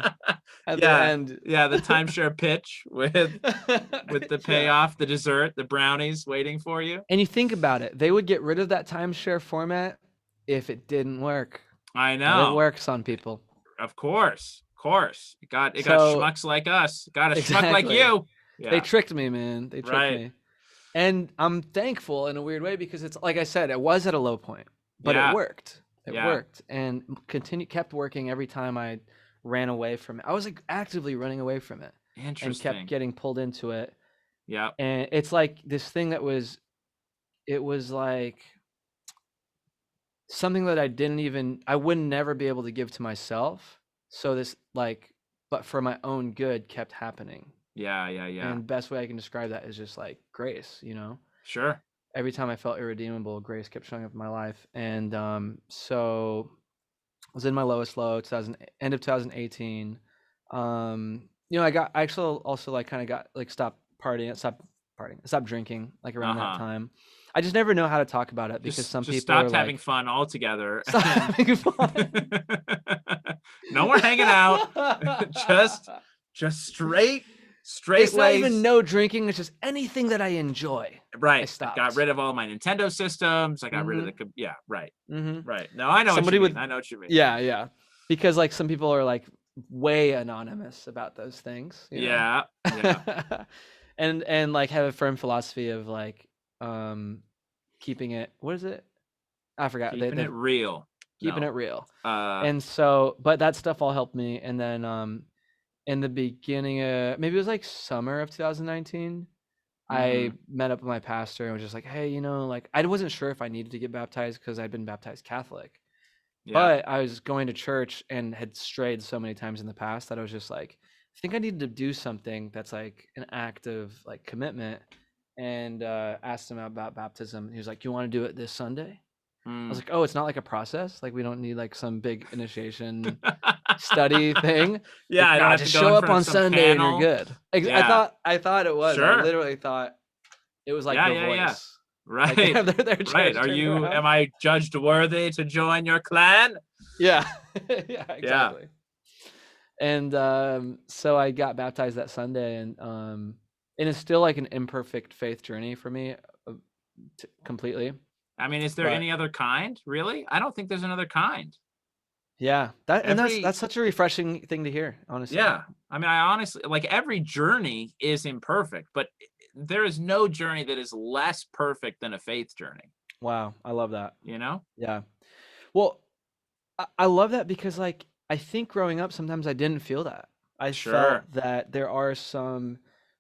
at the Yeah, end. yeah, the timeshare pitch with the Yeah. payoff, the dessert, the brownies waiting for you. And you think about it, they would get rid of that timeshare format if it didn't work. I But it know. works on people. Of course. It got So- schmucks like us. Got a schmuck like Exactly. you. Yeah. They tricked me, man. They tricked Right. me. And I'm thankful in a weird way because it's like I said, it was at a low point, but Yeah. it worked. It Yeah. worked and kept working every time I ran away from it. I was like actively running away from it and Interesting. kept getting pulled into it. Yeah. And it's like this thing it was like something that I would never be able to give to myself. So this like, but for my own good kept happening. Yeah. And best way I can describe that is just like grace, Sure. Every time I felt irredeemable, grace kept showing up in my life. And so I was in my lowest low, end of 2018. I actually also like kind of got like stopped drinking like around that time. I just never know how to talk about it because some people stopped are having like, fun altogether. stop having fun. No more hanging out. just straight It's not ways. even no drinking. It's just anything that I enjoy. Right. I stopped. got rid of all my Nintendo systems. I got rid of the right. Right. No, I know Somebody what you mean. I know what you mean. Yeah. Because like some people are like way anonymous about those things. Yeah. and like have a firm philosophy of like keeping it, what is it? I forgot. Keeping it real. Keeping it real. And And so, but that stuff all helped me. And then in the beginning of, maybe it was like summer of 2019, I met up with my pastor and was just like, hey, like I wasn't sure if I needed to get baptized because I'd been baptized Catholic. But I was going to church and had strayed so many times in the past that I was just like, I think I need to do something that's like an act of like commitment, and asked him about baptism. He was like, you want to do it this Sunday? I was like, oh, it's not like a process. Like we don't need like some big initiation study thing. Yeah, like, I don't have just to go show in up front of on some Sunday panel. and you're good. Yeah. I thought it was. Sure. I literally thought it was like The Voice. Right. Like, their Right. Am I judged worthy to join your clan? Yeah. Yeah, exactly. And so I got baptized that Sunday, and it's still like an imperfect faith journey for me completely. I mean, is there any other kind? Really? I don't think there's another kind. Yeah. That's such a refreshing thing to hear, honestly. Yeah. I mean, I honestly, like, every journey is imperfect, but there is no journey that is less perfect than a faith journey. Wow. I love that. Yeah. Well, I love that because like I think growing up sometimes I didn't feel that. I felt that there are some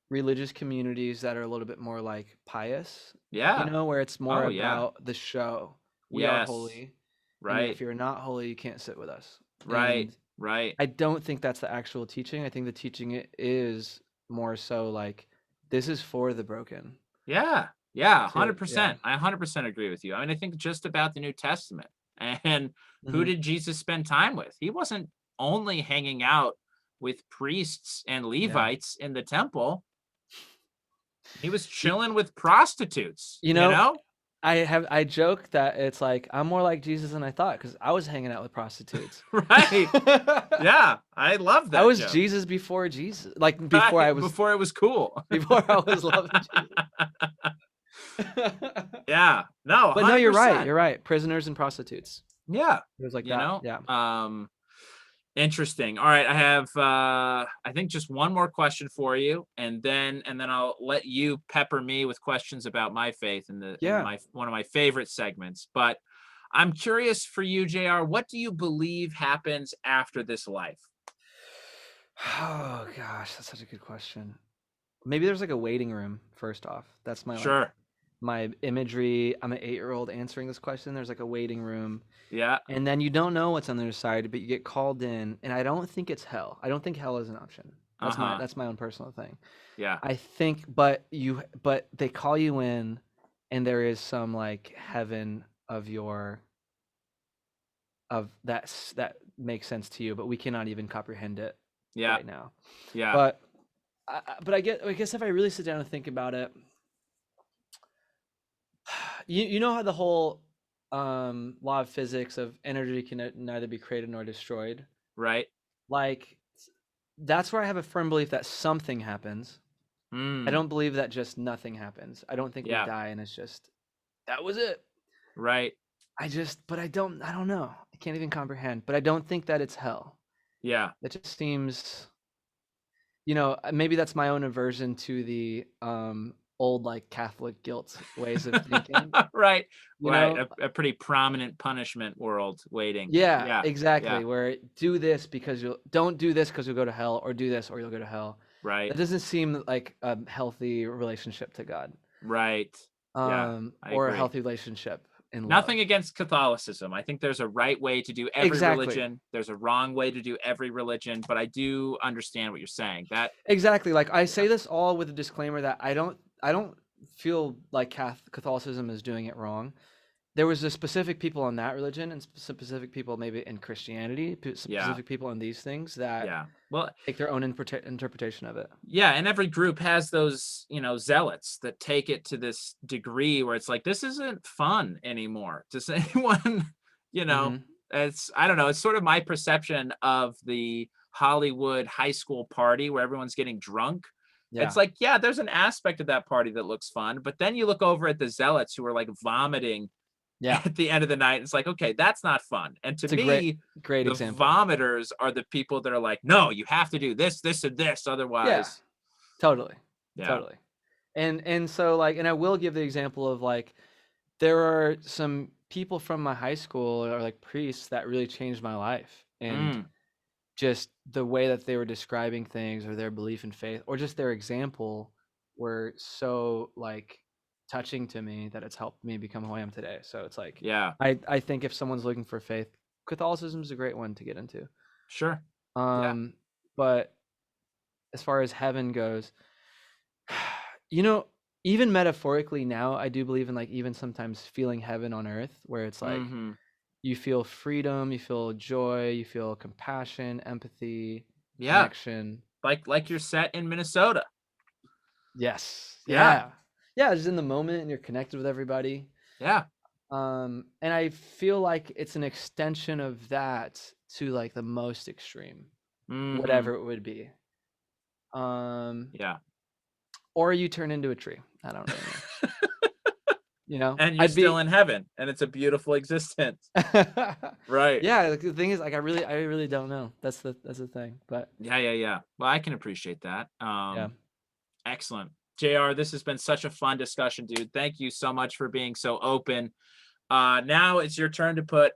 religious communities that are a little bit more like pious. Yeah. Where it's more about the show. We are holy. Right. And if you're not holy, you can't sit with us. Right. And right. I don't think that's the actual teaching. I think the teaching is more so like this is for the broken. Yeah. Yeah. 100%. I 100% agree with you. I mean, I think just about the New Testament. And who did Jesus spend time with? He wasn't only hanging out with priests and Levites in the temple. He was chilling with prostitutes. I joke that it's like I'm more like Jesus than I thought because I was hanging out with prostitutes. Right. Yeah, I love I that was joke. Jesus before Jesus, like Right, before it was cool. before I was loving Jesus. Yeah, no, But no, you're right. 100%. You're right. Prisoners and prostitutes. Yeah, It was like you that. know, Yeah. interesting. All right, I have I think just one more question for you, and then I'll let you pepper me with questions about my faith in Yeah. my one of my favorite segments. But I'm curious for you, JR, what do you believe happens after this life? Oh gosh, that's such a good question. Maybe there's like a waiting room. First off, that's Sure. my imagery. I'm an 8-year-old answering this question. There's like a waiting room. Yeah. And then you don't know what's on the other side, but you get called in, and I don't think it's hell. I don't think hell is an option. Uh-huh. That's my own personal thing. Yeah. I think, but they call you in, and there is some like heaven of that makes sense to you, but we cannot even comprehend it Yeah. right now. Yeah. But I guess if I really sit down and think about it, you know how the whole law of physics of energy can neither be created nor destroyed. Right. Like that's where I have a firm belief that something happens. I don't believe that just nothing happens. I don't think we Yeah. die and it's just that was it. Right. But I don't know. I can't even comprehend. But I don't think that it's hell. Yeah. It just seems, maybe that's my own aversion to the old like Catholic guilt ways of thinking. Right. You Right. know? A pretty prominent punishment world waiting. Yeah, Yeah. exactly. Yeah. Where do this because don't do this because you'll go to hell, or do this or you'll go to hell. Right. That doesn't seem like a healthy relationship to God. Right. Yeah. I Or a agree. healthy relationship in Nothing love. against Catholicism. I think there's a right way to do every Exactly. religion. There's a wrong way to do every religion, but I do understand what you're saying. That Exactly. Like I say this all with a disclaimer that I don't feel like Catholicism is doing it wrong. There was a specific people in that religion and specific people maybe in Christianity, specific people in these things that yeah. Well, take their own interpretation of it. yeah, and every group has those, zealots that take it to this degree where it's like this isn't fun anymore. Does anyone, Mm-hmm. it's I don't know, it's sort of my perception of the Hollywood high school party where everyone's getting drunk. Yeah. It's like, yeah, there's an aspect of that party that looks fun, but then you look over at the zealots who are like vomiting Yeah. at the end of the night. It's like, okay, that's not fun. And to It's a me, great the example. vomiters are the people that are like, no, you have to do this, this, and this, otherwise. Yeah. Totally. Yeah. Totally. And so like, and I will give the example of like, there are some people from my high school or like priests that really changed my life, and just the way that they were describing things or their belief in faith or just their example were so like touching to me that it's helped me become who I am today. So it's like, Yeah. I think if someone's looking for faith, Catholicism is a great one to get into. Sure. But as far as heaven goes, even metaphorically now, I do believe in like even sometimes feeling heaven on earth, where it's like you feel freedom, you feel joy, you feel compassion, empathy, connection. Like you're set in Minnesota. Yes. Yeah. Yeah, just in the moment and you're connected with everybody. Yeah. And I feel like it's an extension of that to like the most extreme, whatever it would be. Yeah. Or you turn into a tree. I don't really know. And you're still in heaven, and it's a beautiful existence. Right. Yeah, the thing is, like, I really don't know. That's the thing. But Yeah. Well, I can appreciate that. yeah. Excellent. JR, this has been such a fun discussion, dude. Thank you so much for being so open. Now it's your turn to put,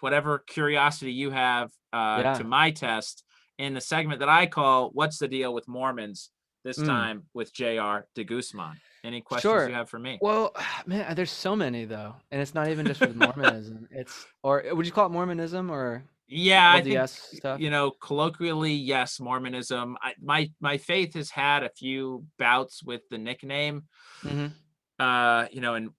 whatever curiosity you have to my test in the segment that I call What's the Deal with Mormons? This time with JR De Guzman. Any questions you have for me? Well, man, there's so many though, and it's not even just with Mormonism. Or would you call it Mormonism or? Yeah, I think stuff? colloquially, yes, Mormonism. My faith has had a few bouts with the nickname. And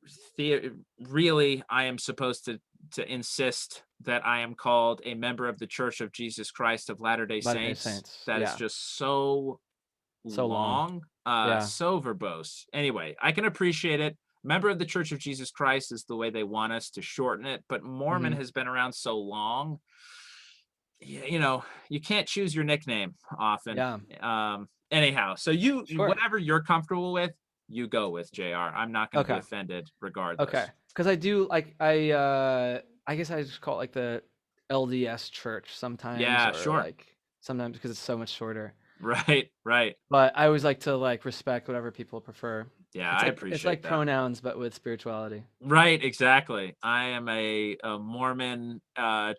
really, I am supposed to insist that I am called a member of the Church of Jesus Christ of Latter-day Saints. That is just so long, so verbose. Anyway, I can appreciate it. member of the Church of Jesus Christ is the way they want us to shorten it, but Mormon Mhm. has been around so long, you know, you can't choose your nickname often. Yeah. Anyhow, so you Sure. whatever you're comfortable with, you go with, JR. I'm not going to be Okay. offended Okay. regardless. Because I do like I guess I just call it like the LDS church sometimes, Yeah, or sure. like sometimes because it's so much shorter. Right, right. But I always like to like respect whatever people prefer. Yeah, It's I like appreciate that. pronouns but with spirituality. Right, exactly. I am a Mormon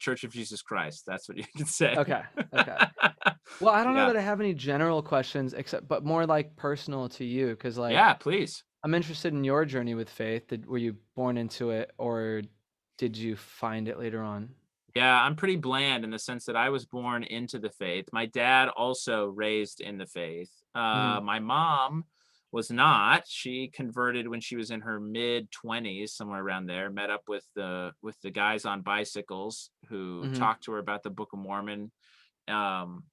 Church of Jesus Christ. That's what you can say. Okay. Okay. Well, I don't know Yeah. that I have any general questions except but more like personal to you because like Yeah, please. I'm interested in your journey with faith. Were you born into it or did you find it later on? Yeah, I'm pretty bland in the sense that I was born into the faith. My dad also raised in the faith. Mhm. My mom was not. She converted when she was in her mid 20s, somewhere around there. Met up with the guys on bicycles who Mhm. talked to her about the Book of Mormon. Um,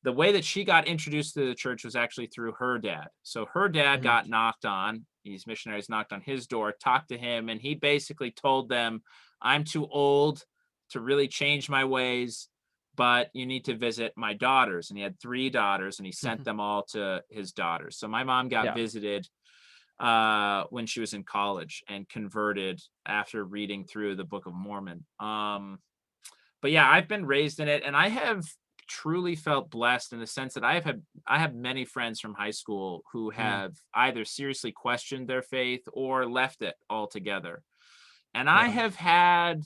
the way that she got introduced to the church was actually through her dad. So her dad Mhm. got knocked on. These missionaries knocked on his door, talked to him, and he basically told them, "I'm too old to really change my ways, but you need to visit my daughters." And he had 3 daughters, and he sent Mhm. them all to his daughters. So my mom got Yeah. visited when she was in college and converted after reading through the Book of Mormon. But yeah, I've been raised in it, and I have truly felt blessed in the sense that I have many friends from high school who Mhm. have either seriously questioned their faith or left it altogether. And I Yeah. have had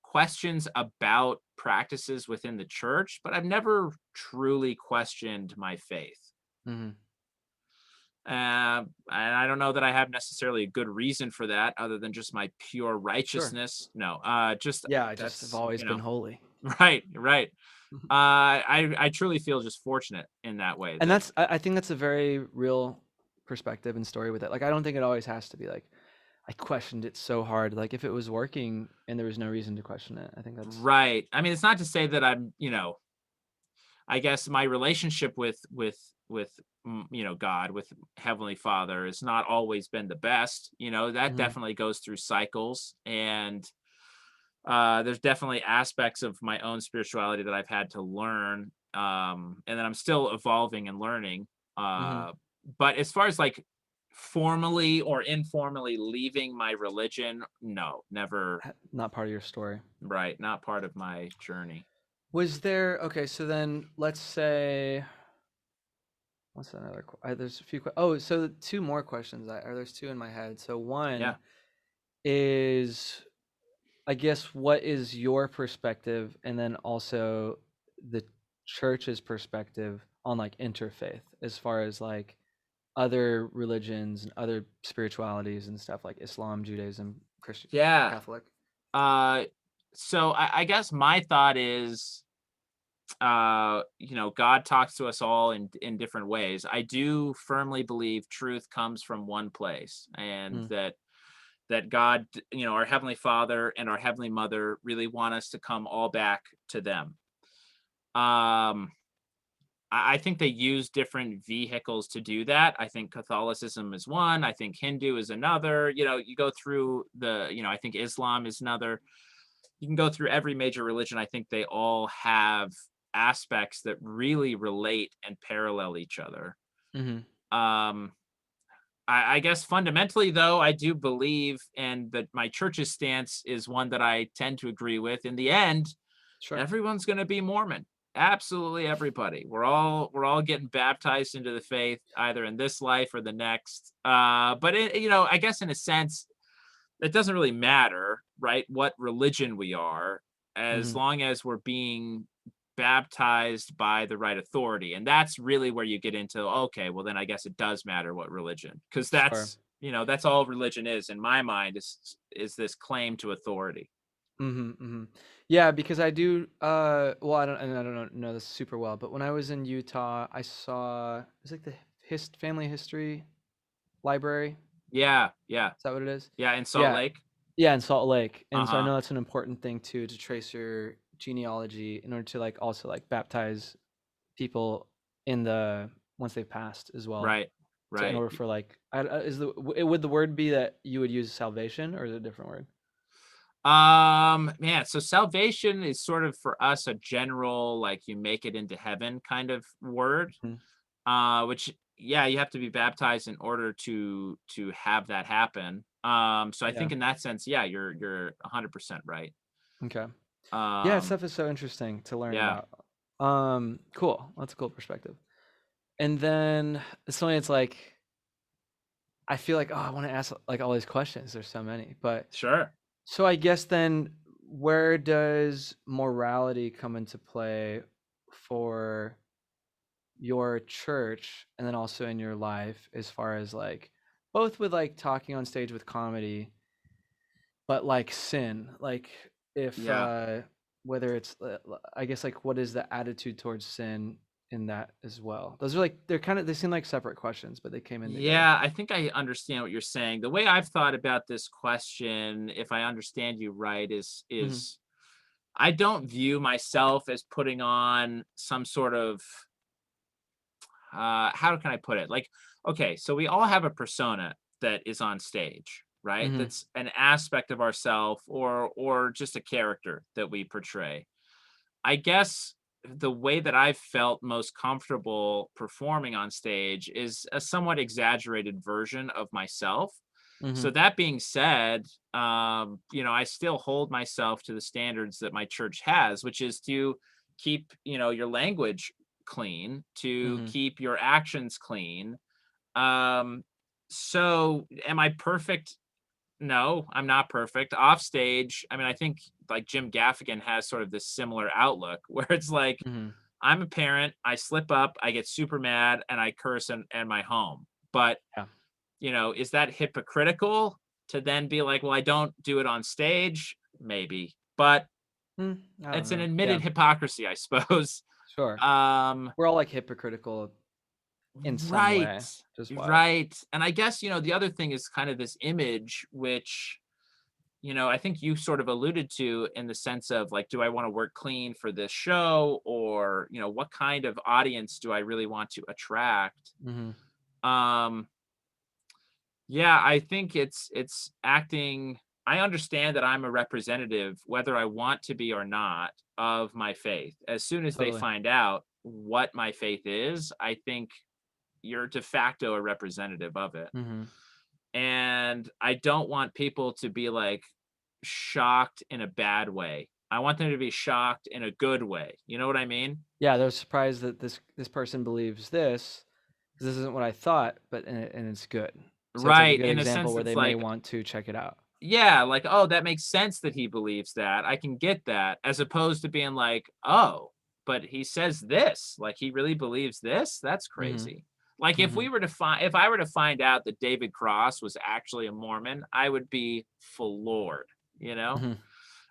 questions about practices within the church, but I've never truly questioned my faith. Mhm. And I don't know that I have necessarily a good reason for that other than just my pure Sure. righteousness. No, just Yeah, I just have that's, always been holy. right, right. I truly feel just fortunate in that way And that that's I think that's a very real perspective and story with it. Like I don't think it always has to be like I questioned it so hard. Like if it was working and there was no reason to question it, I think that's right. I mean, it's not to say that I'm, I guess my relationship with God, with Heavenly Father has not always been the best. That Mhm. definitely goes through cycles, and there's definitely aspects of my own spirituality that I've had to learn, and that I'm still evolving and learning. Mhm. But as far as like formally or informally leaving my religion, no, never. Not part of your story. Right, not part of my journey. Was there okay, so then let's say what's another there's a few oh, so two more questions or there's two in my head. So one Yeah. is I guess what is your perspective and then also the church's perspective on like interfaith as far as like other religions and other spiritualities and stuff like Islam, Judaism, Christian, Yeah. Catholic. Uh, so I guess my thought is, God talks to us all in different ways. I do firmly believe truth comes from one place, and Mm, that God, our Heavenly Father and our Heavenly Mother really want us to come all back to them. Um, I think they use different vehicles to do that. I think Catholicism is one. I think Hindu is another. You go through I think Islam is another. You can go through every major religion. I think they all have aspects that really relate and parallel each other. mhm. Um, I guess fundamentally, though, I do believe, and that my church's stance is one that I tend to agree with. In the end, Sure. everyone's going to be Mormon. Absolutely everybody. We're all getting baptized into the faith either in this life or the next. But I guess in a sense, it doesn't really matter, right? What religion we are, as Mhm. long as we're being baptized by the right authority. And that's really where you get into, okay, well then I guess it does matter what religion, because Sure. that's all religion is in my mind, is this claim to authority. Mhm, mhm. Yeah, because I do well I don't know this super well, but when I was in Utah, I saw it was like the family history library. Yeah, yeah, Is that what it is? yeah. In Salt Yeah. Lake. Yeah, in Salt Lake. And so I Uh-huh. know that's an important thing too to trace your genealogy in order to like also like baptize people in the once they've passed as well. Right. So in Right. order for like, would the word be that you would use salvation, or is it a different word? Man, so salvation is sort of for us a general, like you make it into heaven kind of word. Mhm. Which yeah, you have to be baptized in order to have that happen. So I Yeah. think in that sense, yeah, you're 100% right. Okay. Yeah, Um, stuff is so interesting to learn yeah, about. Cool. That's a cool perspective. And then it's like I feel like, oh, I want to ask like all these questions. There's so many, but sure. so I guess then where does morality come into play for your church and then also in your life, as far as like both with like talking on stage with comedy, but like sin, like if Yeah. whether it's I guess like what is the attitude towards sin in that as well? Those are like they seem like separate questions, but they came in together. Yeah, I think I understand what you're saying. The way I've thought about this question, if I understand you right, is Hmm. is I don't view myself as putting on some sort of how can I put it? Like, okay, so we all have a persona that is on stage, right? Hmm. That's an aspect of ourself or just a character that we portray. I guess the way that I've felt most comfortable performing on stage is a somewhat exaggerated version of myself. Hmm. So that being said, I still hold myself to the standards that my church has, which is to keep, your language clean, to Hmm. keep your actions clean. Um, so am I perfect? No, I'm not perfect. Off stage, I mean, I think like Jim Gaffigan has sort of this similar outlook where it's like, Hmm. I'm a parent, I slip up, I get super mad, and I curse in my home. But, Yeah. is that hypocritical to then be like, well, I don't do it on stage? Maybe. But I don't it's an know. Yeah, admitted hypocrisy, I suppose. sure. Um, We're all like hypocritical in some right. way, just wild. Right. And I guess, the other thing is kind of this image, which I think you sort of alluded to in the sense of like, do I want to work clean for this show? Or, what kind of audience do I really want to attract? Hmm. Um, yeah, I think it's acting. I understand that I'm a representative, whether I want to be or not, of my faith. As soon as they Totally. find out what my faith is, I think you're de facto a representative of it. Hmm. And I don't want people to be like shocked in a bad way. I want them to be shocked in a good way. You know what I mean? Yeah, they're surprised that this person believes this, 'cause this isn't what I thought, but and it's good. So it's like a Right. good In a example sense, where it's they may like, want to check it out. yeah, like, oh, that makes sense that he believes that. I can get that. As opposed to being like, oh, but he says this. Like he really believes this. That's Hmm. crazy. Like Hmm. if I were to find out that David Cross was actually a Mormon, I would be floored, you know? Hmm.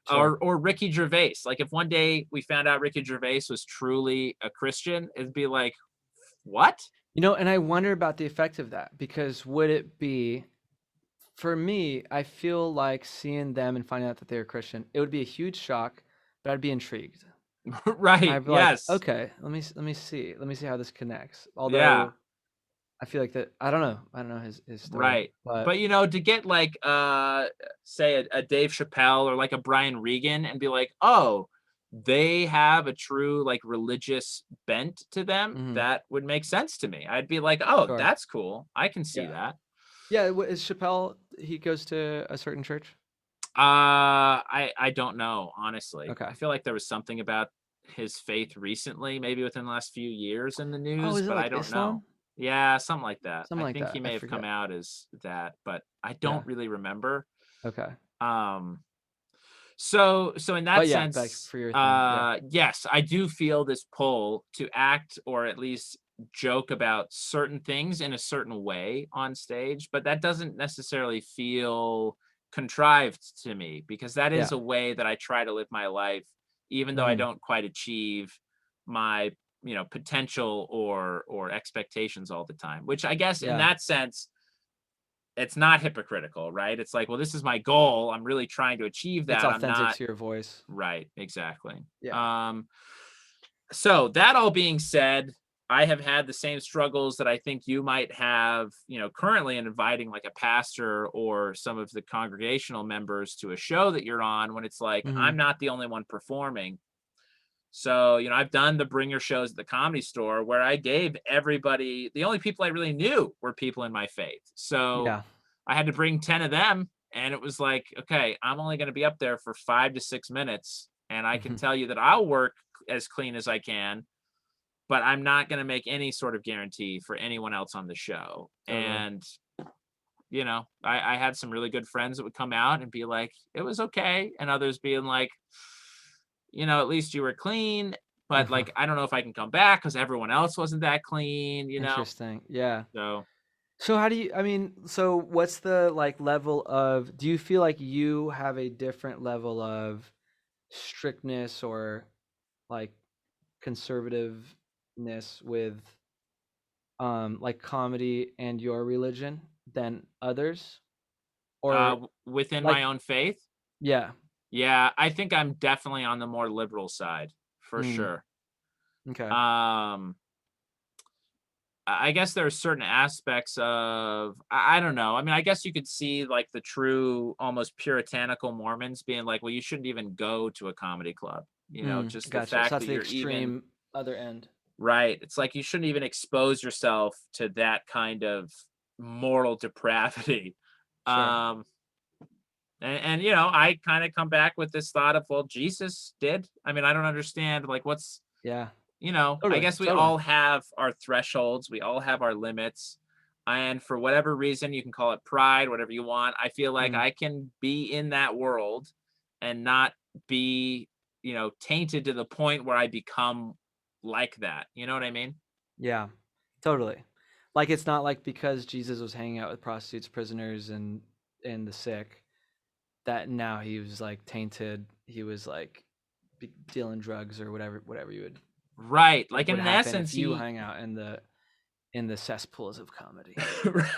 Sure. Or Ricky Gervais. Like if one day we found out Ricky Gervais was truly a Christian, it'd be like, what? And I wonder about the effect of that, because would it be, for me, I feel like seeing them and finding out that they're Christian, it would be a huge shock, but I'd be intrigued. Right. I'd be like, Yes. okay, let me see how this connects. Yeah. Although I feel like that, I don't know his story, Right. but But to get like say a Dave Chappelle or like a Brian Regan and be like, "Oh, they have a true like religious bent to them," mhm, that would make sense to me. I'd be like, "Oh, sure, that's cool. I can see yeah, that." yeah. Is Chappelle? He goes to a certain church. I don't know, honestly. Okay. I feel like there was something about his faith recently, maybe within the last few years in the Oh, news, is it but I like don't know. Islam? Yeah, something like that. Something I like think he that. I may have come forget. out as that, but I Yeah. don't really remember. Okay. Um, so in that But yeah, back sense, for your thing. Yeah. yes, I do feel this pull to act or at least joke about certain things in a certain way on stage, but that doesn't necessarily feel contrived to me because that is Yeah. a way that I try to live my life, even though I Hmm. don't quite achieve my, potential or expectations all the time, which I guess in Yeah. that sense it's not hypocritical, right? It's like, well, this is my goal. I'm really trying to achieve It's that. I'm authentic not to your voice. right. Exactly. Yeah. So that all being said, I have had the same struggles that I think you might have, currently in inviting like a pastor or some of the congregational members to a show that you're on, when it's like, Mhm. I'm not the only one performing. So, I've done the bringer shows at the Comedy Store where I gave everybody, the only people I really knew were people in my faith. So Yeah. I had to bring 10 of them. And it was like, okay, I'm only going to be up there for 5 to 6 minutes. And I can Mhm. tell you that I'll work as clean as I can, but I'm not going to make any sort of guarantee for anyone else on the show. Totally. And, I had some really good friends that would come out and be like, it was okay. And others being like, at least you were clean, but like, I don't know if I can come back because everyone else wasn't that clean. Interesting. Yeah. So, So how do you, I mean, so what's the like level of, do you feel like you have a different level of strictness or like conservativeness with like comedy and your religion than others? Or within my like, own faith, yeah. yeah, I think I'm definitely on the more liberal side for Mm, sure. okay. Um, I guess there are certain aspects of, I don't know. I mean, I guess you could see like the true, almost puritanical Mormons being like, well, you shouldn't even go to a comedy club. Just the Gotcha. So fact that's that the you're even extreme other end. right. It's like you shouldn't even expose yourself to that kind of moral depravity. Sure. Um, and I kind of come back with this thought of, well, Jesus did. I mean, I don't understand like what's Yeah. I Totally. guess we Totally. all have our thresholds. We all have our limits. And for whatever reason, you can call it pride, whatever you want. I feel like Mm, I can be in that world and not be, tainted to the point where I become like that. You know what I mean? yeah. Totally. Like it's not like because Jesus was hanging out with prostitutes, prisoners, and the sick that now he was like tainted. He was like dealing drugs or whatever you Right. Like would in happen essence, if you hang out in the cesspools of comedy.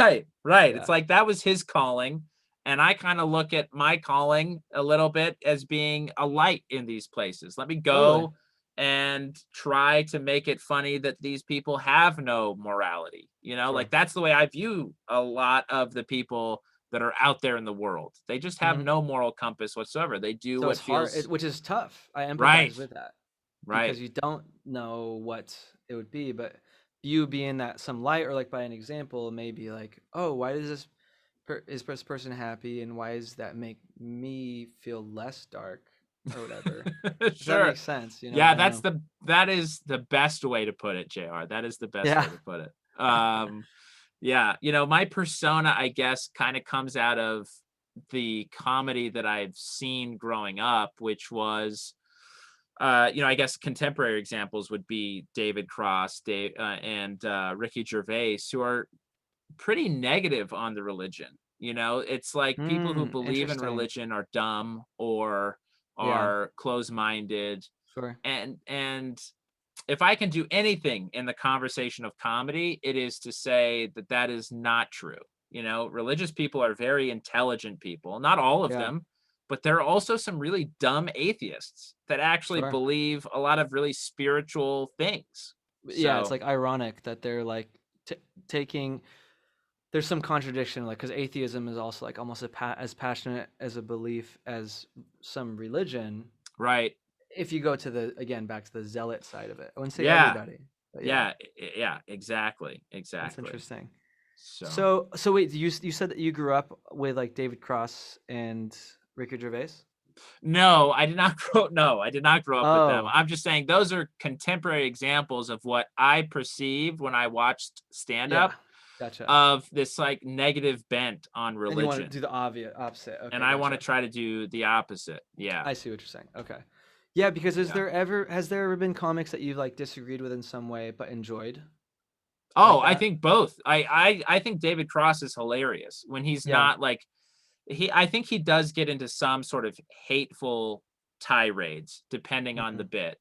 right, right. Yeah. It's like that was his calling. And I kind of look at my calling a little bit as being a light in these places. Let me Totally. go and try to make it funny that these people have no morality. Sure. Like that's the way I view a lot of the people that are out there in the world. They just have Hmm. no moral compass whatsoever. They do So what it's hard, feels which is tough. I right, empathize with that right. because you don't know what it would be, but you being that some light or like by an example, maybe like, oh, why does is this person happy, and why does that make me feel less dark or whatever? Does that Sure. make sense? Yeah, I don't know. that is the best way to put it, JR. That is the best Yeah. way to put it. Yeah, my persona, I guess, kind of comes out of the comedy that I've seen growing up, which was I guess contemporary examples would be David Cross, and Ricky Gervais, who are pretty negative on the religion. It's like people who believe in Interesting. religion are dumb or Yeah. are close-minded. Sure. And if I can do anything in the conversation of comedy, it is to say that that is not true. Religious people are very intelligent people, not all of Yeah. them, but there are also some really dumb atheists that actually Sure. believe a lot of really spiritual things. Yeah, it's So, like ironic that they're like taking. There's some contradiction, like because atheism is also like almost as passionate as a belief as some religion. right. If you go to the again back to the zealot side of it, I wouldn't say Yeah. everybody, but yeah, Yeah. Yeah. Exactly. that's Exactly. interesting. So, So wait, you said that you grew up with like David Cross and Ricky Gervais? no, I did not grow. No, I did not grow up with them. Oh, I'm just saying those are contemporary examples of what I perceived when I watched stand yeah, up gotcha. of this like negative bent on And you want to religion. do the obvious opposite. And Okay, I want to gotcha. try to do the opposite. Yeah. I see what you're saying. Okay. Yeah, because Yeah. has there ever been comics that you've like disagreed with in some way but enjoyed Oh, like I that? think both. I think David Cross is hilarious when he's Yeah. not like I think he does get into some sort of hateful tirades depending on the Mhm. bit.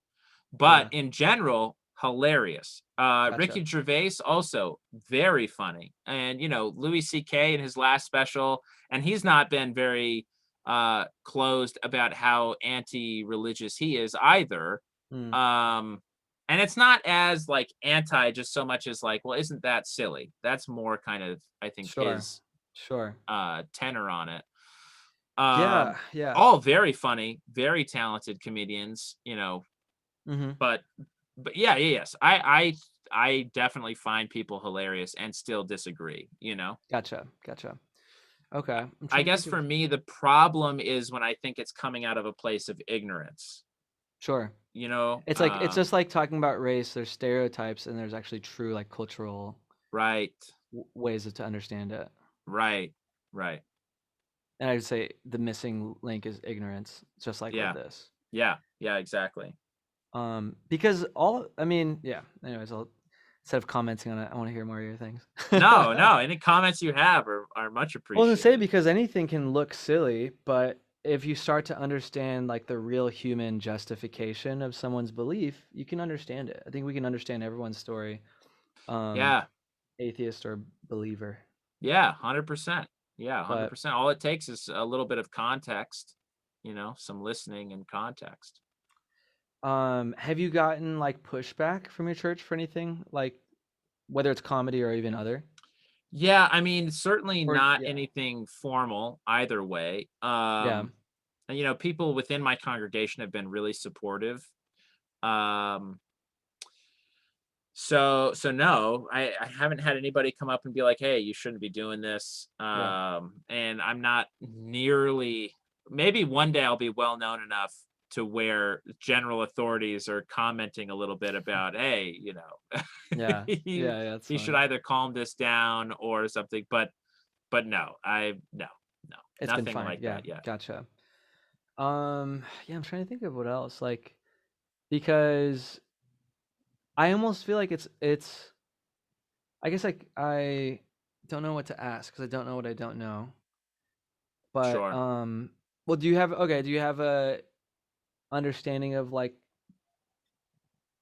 But Yeah. in general, hilarious. Gotcha. Ricky Gervais also very funny. And Louis C.K. in his last special, and he's not been very closed about how anti-religious he is either. Mm. Um And it's not as like anti just so much as like, well, isn't that silly? That's more kind of, I think, Sure. his Sure. tenor on it. Yeah. Yeah. All very funny, very talented comedians, you know, Mm-hmm. but yes. I definitely find people hilarious and still disagree, you know. Gotcha. Gotcha. Okay. I'm I trying to guess think for of. me the problem is when I think it's coming out of a place of ignorance, Sure. you know. It's just like talking about race. There's stereotypes, and there's actually true like cultural Right. ways to understand it. Right. Right. And I'd say the missing link is ignorance, just like with Yeah. this. Yeah. Yeah, exactly. Because yeah. Anyways, instead of commenting on it, I want to hear more of your things. No, no. Any comments you have are much I was gonna say appreciated. because anything can look silly, but if you start to understand like the real human justification of someone's belief, you can understand it. I think we can understand everyone's story, um, Yeah. atheist or believer. Yeah, 100%. Yeah, But 100%. All it takes is a little bit of context, you know, some listening and context. have you gotten like pushback from your church for anything, like whether it's comedy or even other? Yeah, I mean, certainly Or not yeah, anything formal either way. yeah, And you know, people within my congregation have been really supportive. Um, so no, I haven't had anybody come up and be like, "Hey, you shouldn't be doing this." yeah, And I'm not nearly. Maybe one day I'll be well known enough to where general authorities are commenting a little bit about, "Hey, you know, yeah, you yeah, yeah. That's you should fine. either calm this down or something." But no, no, It's been nothing fine. like Yeah, that yet. gotcha. Yeah, I'm trying to think of what else, like because I almost feel like it's. I guess like I don't know what to ask because I don't know what I don't know. But Sure. well, do you have a understanding of like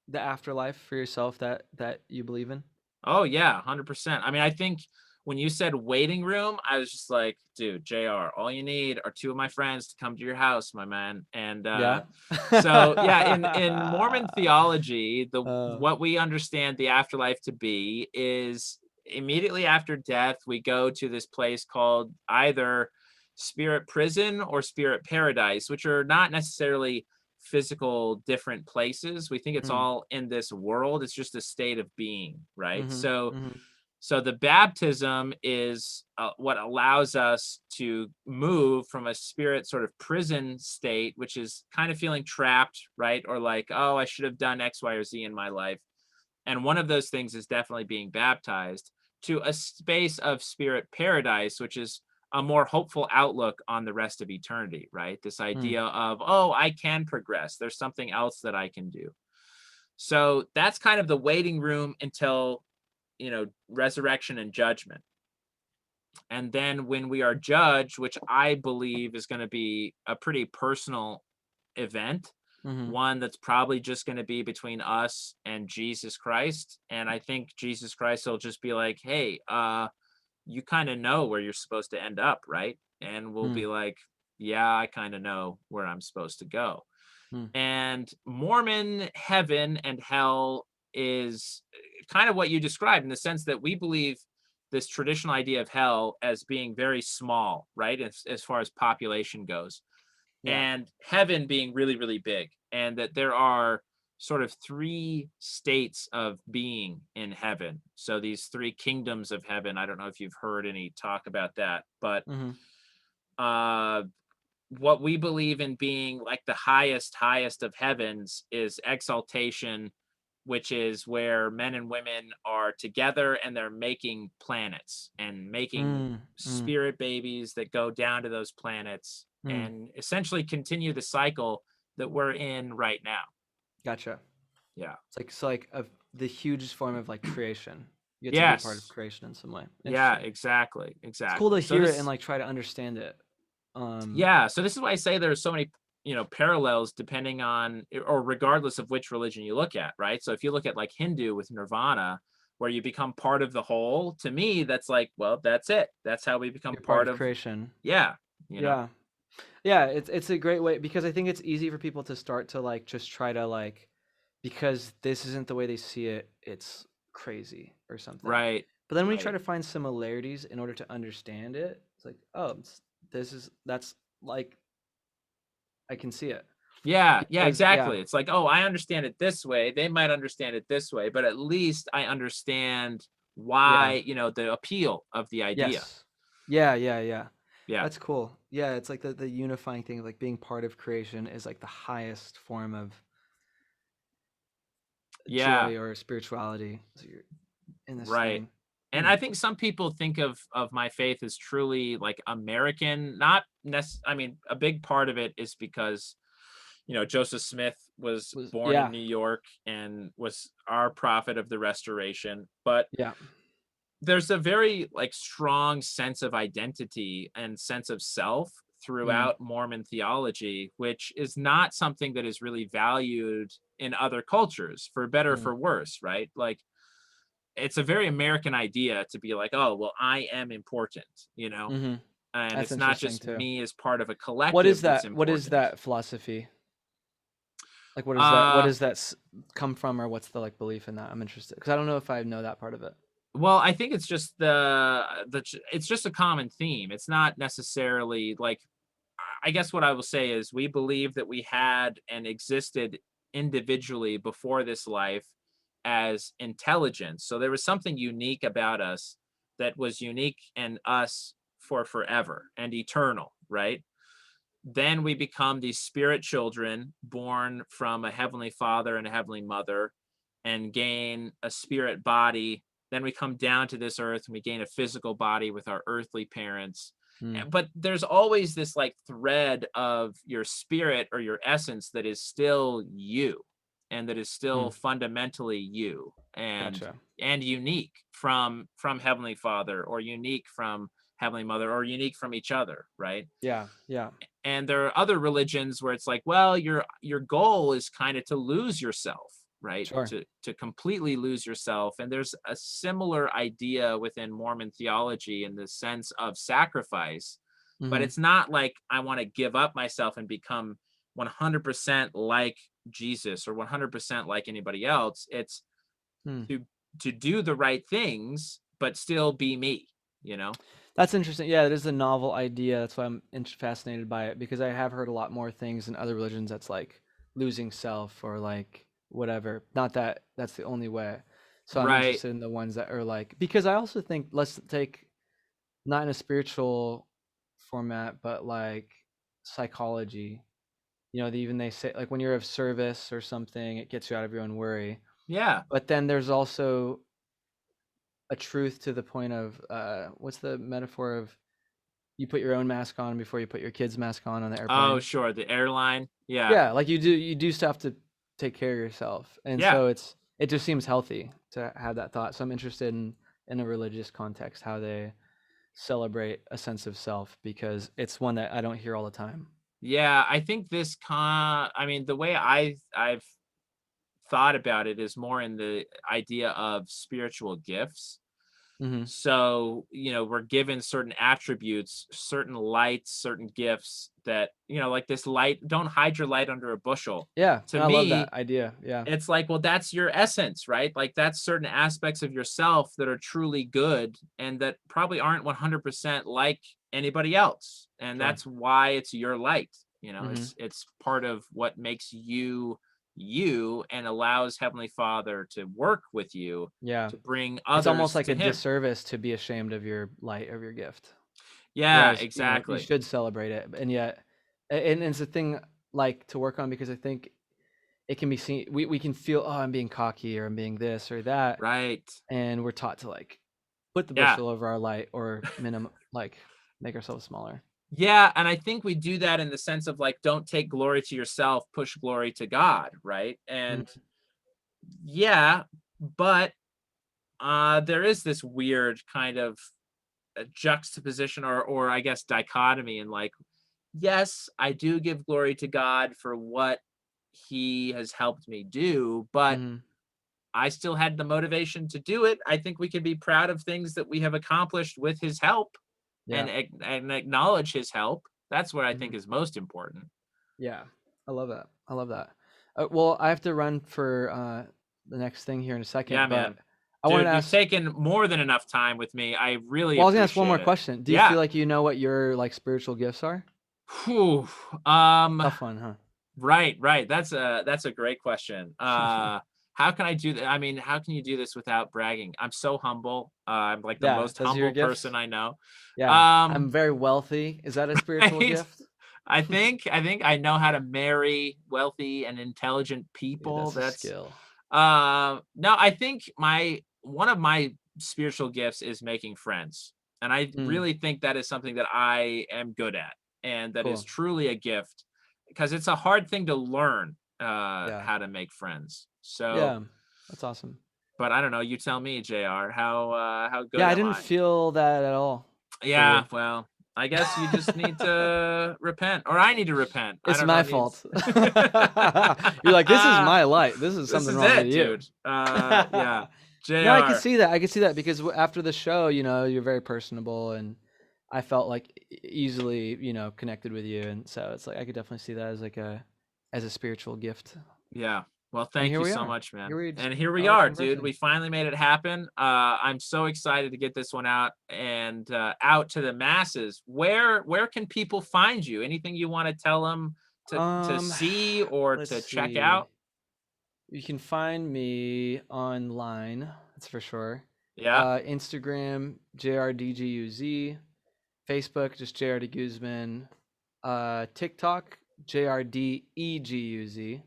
the afterlife for yourself that you believe in? Oh yeah, 100%. I mean, I think when you said waiting room, I was just like, dude, JR, all you need are two of my friends to come to your house, my man. And Yeah. so yeah, in Mormon theology, the uh, what we understand the afterlife to be is immediately after death, we go to this place called either spirit prison or spirit paradise, which are not necessarily physical different places. We think it's mm, all in this world. It's just a state of being, right? mhm, So mhm, so the baptism is what allows us to move from a spirit sort of prison state, which is kind of feeling trapped, right? Or like, oh, I should have done X, Y, or Z in my life. And one of those things is definitely being baptized to a space of spirit paradise, which is a more hopeful outlook on the rest of eternity, right? This mm, idea of, oh, I can progress. There's something else that I can do. So that's kind of the waiting room until, you know, resurrection and judgment. And then when we are judged, which I believe is going to be a pretty personal event, mhm, one that's probably just going to be between us and Jesus Christ. And I think Jesus Christ will just be like, hey, you kind of know where you're supposed to end up, right? And we'll mm, be like, yeah, I kind of know where I'm supposed to go. mm, And Mormon heaven and hell is kind of what you described in the sense that we believe this traditional idea of hell as being very small, right? As far as population goes, yeah. and heaven being really, really big, and that there are sort of three states of being in heaven. So these three kingdoms of heaven, I don't know if you've heard any talk about that, but Mhm, uh what we believe in being like the highest of heavens is exaltation, which is where men and women are together and they're making planets and making mm, mm, spirit babies that go down to those planets mm. and essentially continue the cycle that we're in right now. Gotcha. Yeah. It's like the hugest form of like creation. You get to be a part of Yes. creation in some way. Yeah, Interesting. exactly. It's cool to Exactly. So hear it and this like try to understand it. Um, Yeah, so this is why I say there's so many, you know, parallels depending on or regardless of which religion you look at, right? So if you look at like Hindu with nirvana, where you become part of the whole, to me, that's like, well, that's it. That's how we become you're part part of of, creation. yeah, you know? Yeah. Yeah, it's a great way because I think it's easy for people to start to like just try to like because this isn't the way they see it, it's crazy or something. Right. But then when you try Right. to find similarities in order to understand it, it's like, oh, that's like I can see it. Yeah, yeah, Because yeah, exactly. It's like, oh, I understand it this way. They might understand it this way, but at least I understand yeah, why, the appeal of the idea. yes, yeah. Yeah. That's cool. Yeah, it's like the unifying thing, like being part of creation is like the highest form of Yeah. joy or spirituality. So you're in this Right. thing. And I think some people think of my faith as truly like American, not I mean, a big part of it is because Joseph Smith was Was born in yeah, New York and was our prophet of the restoration, but yeah, there's a very like strong sense of identity and sense of self mm, throughout Mormon theology, which is not something that is really valued in other cultures, for better or mm, for worse, right? Like it's a very American idea to be like, oh, well, I am important, mm-hmm. and That's it's not interesting just too. me as part of a What is collective that's that? What is important. that philosophy? Like, what is that? What Uh, does that come from, or what's the like belief in that? I'm interested because I don't know if I know that part of it. well, I think it's just it's just a common theme. It's not necessarily like, I guess what I will say is we believe that we had and existed individually before this life as intelligence. So there was something unique about us that was unique in us for forever and eternal, right? Then we become these spirit children born from a heavenly father and a heavenly mother and gain a spirit body. Then we come down to this earth and we gain a physical body with our earthly parents. Mm, But there's always this like thread of your spirit or your essence that is still you and that is still mm, fundamentally you gotcha. and unique from heavenly father or unique from heavenly mother or unique from each other, right? Yeah, yeah, And there are other religions where it's like, well, your goal is kind of to lose yourself, right? sure. To completely lose yourself. And there's a similar idea within Mormon theology in the sense of sacrifice, but Mm-hmm. it's not like I want to give up myself and become 100% like Jesus or 100% like anybody else. It's Hmm. to do the right things but still be me, you know. That's interesting. Yeah, it is a novel idea. That's why I'm fascinated by it because I have heard a lot more things in other religions that's like losing self or like whatever. Not that that's the only way. So I'm Right. interested in the ones that are like because I also think let's take not in a spiritual format, but like psychology. Even they say like when you're of service or something, it gets you out of your own worry. Yeah. But then there's also a truth to the point of what's the metaphor of you put your own mask on before you put your kid's mask on the Oh, airplane. sure, the airline. Yeah. Yeah, like you do stuff to take care of yourself, and Yeah. so it just seems healthy to have that thought. So I'm interested in a religious context how they celebrate a sense of self because it's one that I don't hear all the time. Yeah, I think I mean, the way I've thought about it is more in the idea of spiritual gifts. Hmm. So, we're given certain attributes, certain lights, certain gifts that, like this light, don't hide your light under a bushel. Yeah, To and I love me, that idea. Yeah, it's like, well, that's your essence, right? Like that's certain aspects of yourself that are truly good and that probably aren't 100% like anybody else. And sure. that's why it's your light. Hmm. It's part of what makes you you and allows Heavenly Father to work with you Yeah, to bring it's almost others like to a him. disservice to be ashamed of your light of your gift. Yeah, Whereas, you exactly. should celebrate it, and yet and it's a thing, like, to work on because I think it can be seen we can feel, "Oh, I'm being cocky," or "I'm being this or that," Right. and we're taught to, like, put the Yeah. bushel over our light or make ourselves smaller. Yeah, and I think we do that in the sense of like, don't take glory to yourself, push glory to God, right? And Mhm. yeah, but there is this weird kind of juxtaposition or I guess dichotomy in like, yes, I do give glory to God for what he has helped me do, but Mhm. I still had the motivation to do it. I think we can be proud of things that we have accomplished with his help Yeah. and acknowledge his help. That's what I think Mhm. is most important. Yeah. I love that. I love that. Well, I have to run for the next thing here in a second. Yeah, but man. I wanted Dude, to you've ask. taken more than enough time with me. I really Well, I was gonna ask one more appreciate it. question. Do you Yeah. feel like you know what your like spiritual gifts are? Whew. Tough one, huh? Right. That's a great question. How can I do that? I mean, how can you do this without bragging? I'm so humble. I'm like the Yeah, most those are your humble gifts. person I know. Yeah, Um, I'm very wealthy. Is that a spiritual right? gift? I think I know how to marry wealthy and intelligent Dude, people. that's a That's skill. no, I think one of my spiritual gifts is making friends. And I Mm, really think that is something that I am good at and that is cool. truly a gift because it's a hard thing to learn Yeah, how to make friends. So, yeah, that's awesome. but I don't know, you tell me, JR, how Yeah, good I am didn't I? feel that at all for Yeah, you. well, I guess you just need to repent or I need to repent. I It's don't know. my It needs fault. You're like, this is my light. This is This something is wrong with it, you. dude. Yeah. No, I could JR. see that. I could see that because after the show, you're very personable, and I felt like easily, connected with you, and so it's like I could definitely see that as like as a spiritual gift. Yeah. Well, And thank here you we so are. much, man. Here we just And here we are are, dude. conversing. We finally made it happen. I'm so excited to get this one out and out to the masses. Where can people find you? Anything you want to tell them to Um, see or let's to check see. out? You can find me online. That's for sure. Yeah. Instagram JRDGUZ. Facebook just JR De Guzman. TikTok JRDEGUZ.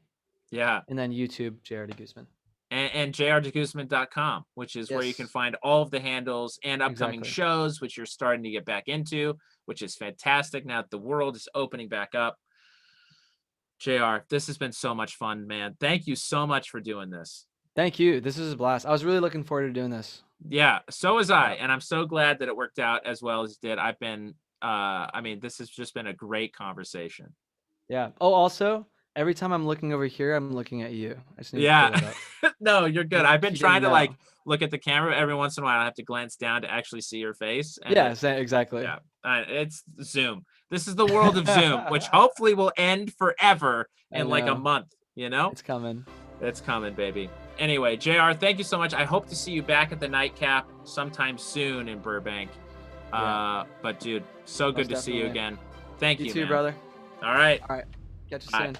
Yeah. And then YouTube JR De Guzman. And jrdeguzman.com, which is where you can Yes, find all of the handles and upcoming exactly. shows, which you're starting to get back into, which is fantastic now that the world is opening back up. JR, this has been so much fun, man. Thank you so much for doing this. Thank you. This is a blast. I was really looking forward to doing this. Yeah, so was I. Yeah. And I'm so glad that it worked out as well as it did. I mean, this has just been a great conversation. Yeah. Oh, also, every time I'm looking over here, I'm looking at you. I just need to clear Yeah. that up. No, you're good. I've been You didn't trying to like know. look at the camera every once in a while. I have to glance down to actually see your face. And Yeah, exactly. yeah, it's Zoom. This is the world of Zoom, which hopefully will end forever I in like a know. month, you know? It's coming. It's coming, baby. Anyway, JR, thank you so much. I hope to see you back at the Nightcap sometime soon in Burbank. Yeah. But dude, so good Most to see you definitely. again. Thank you, You too, man. brother. All right. All right. Catch you Bye. soon.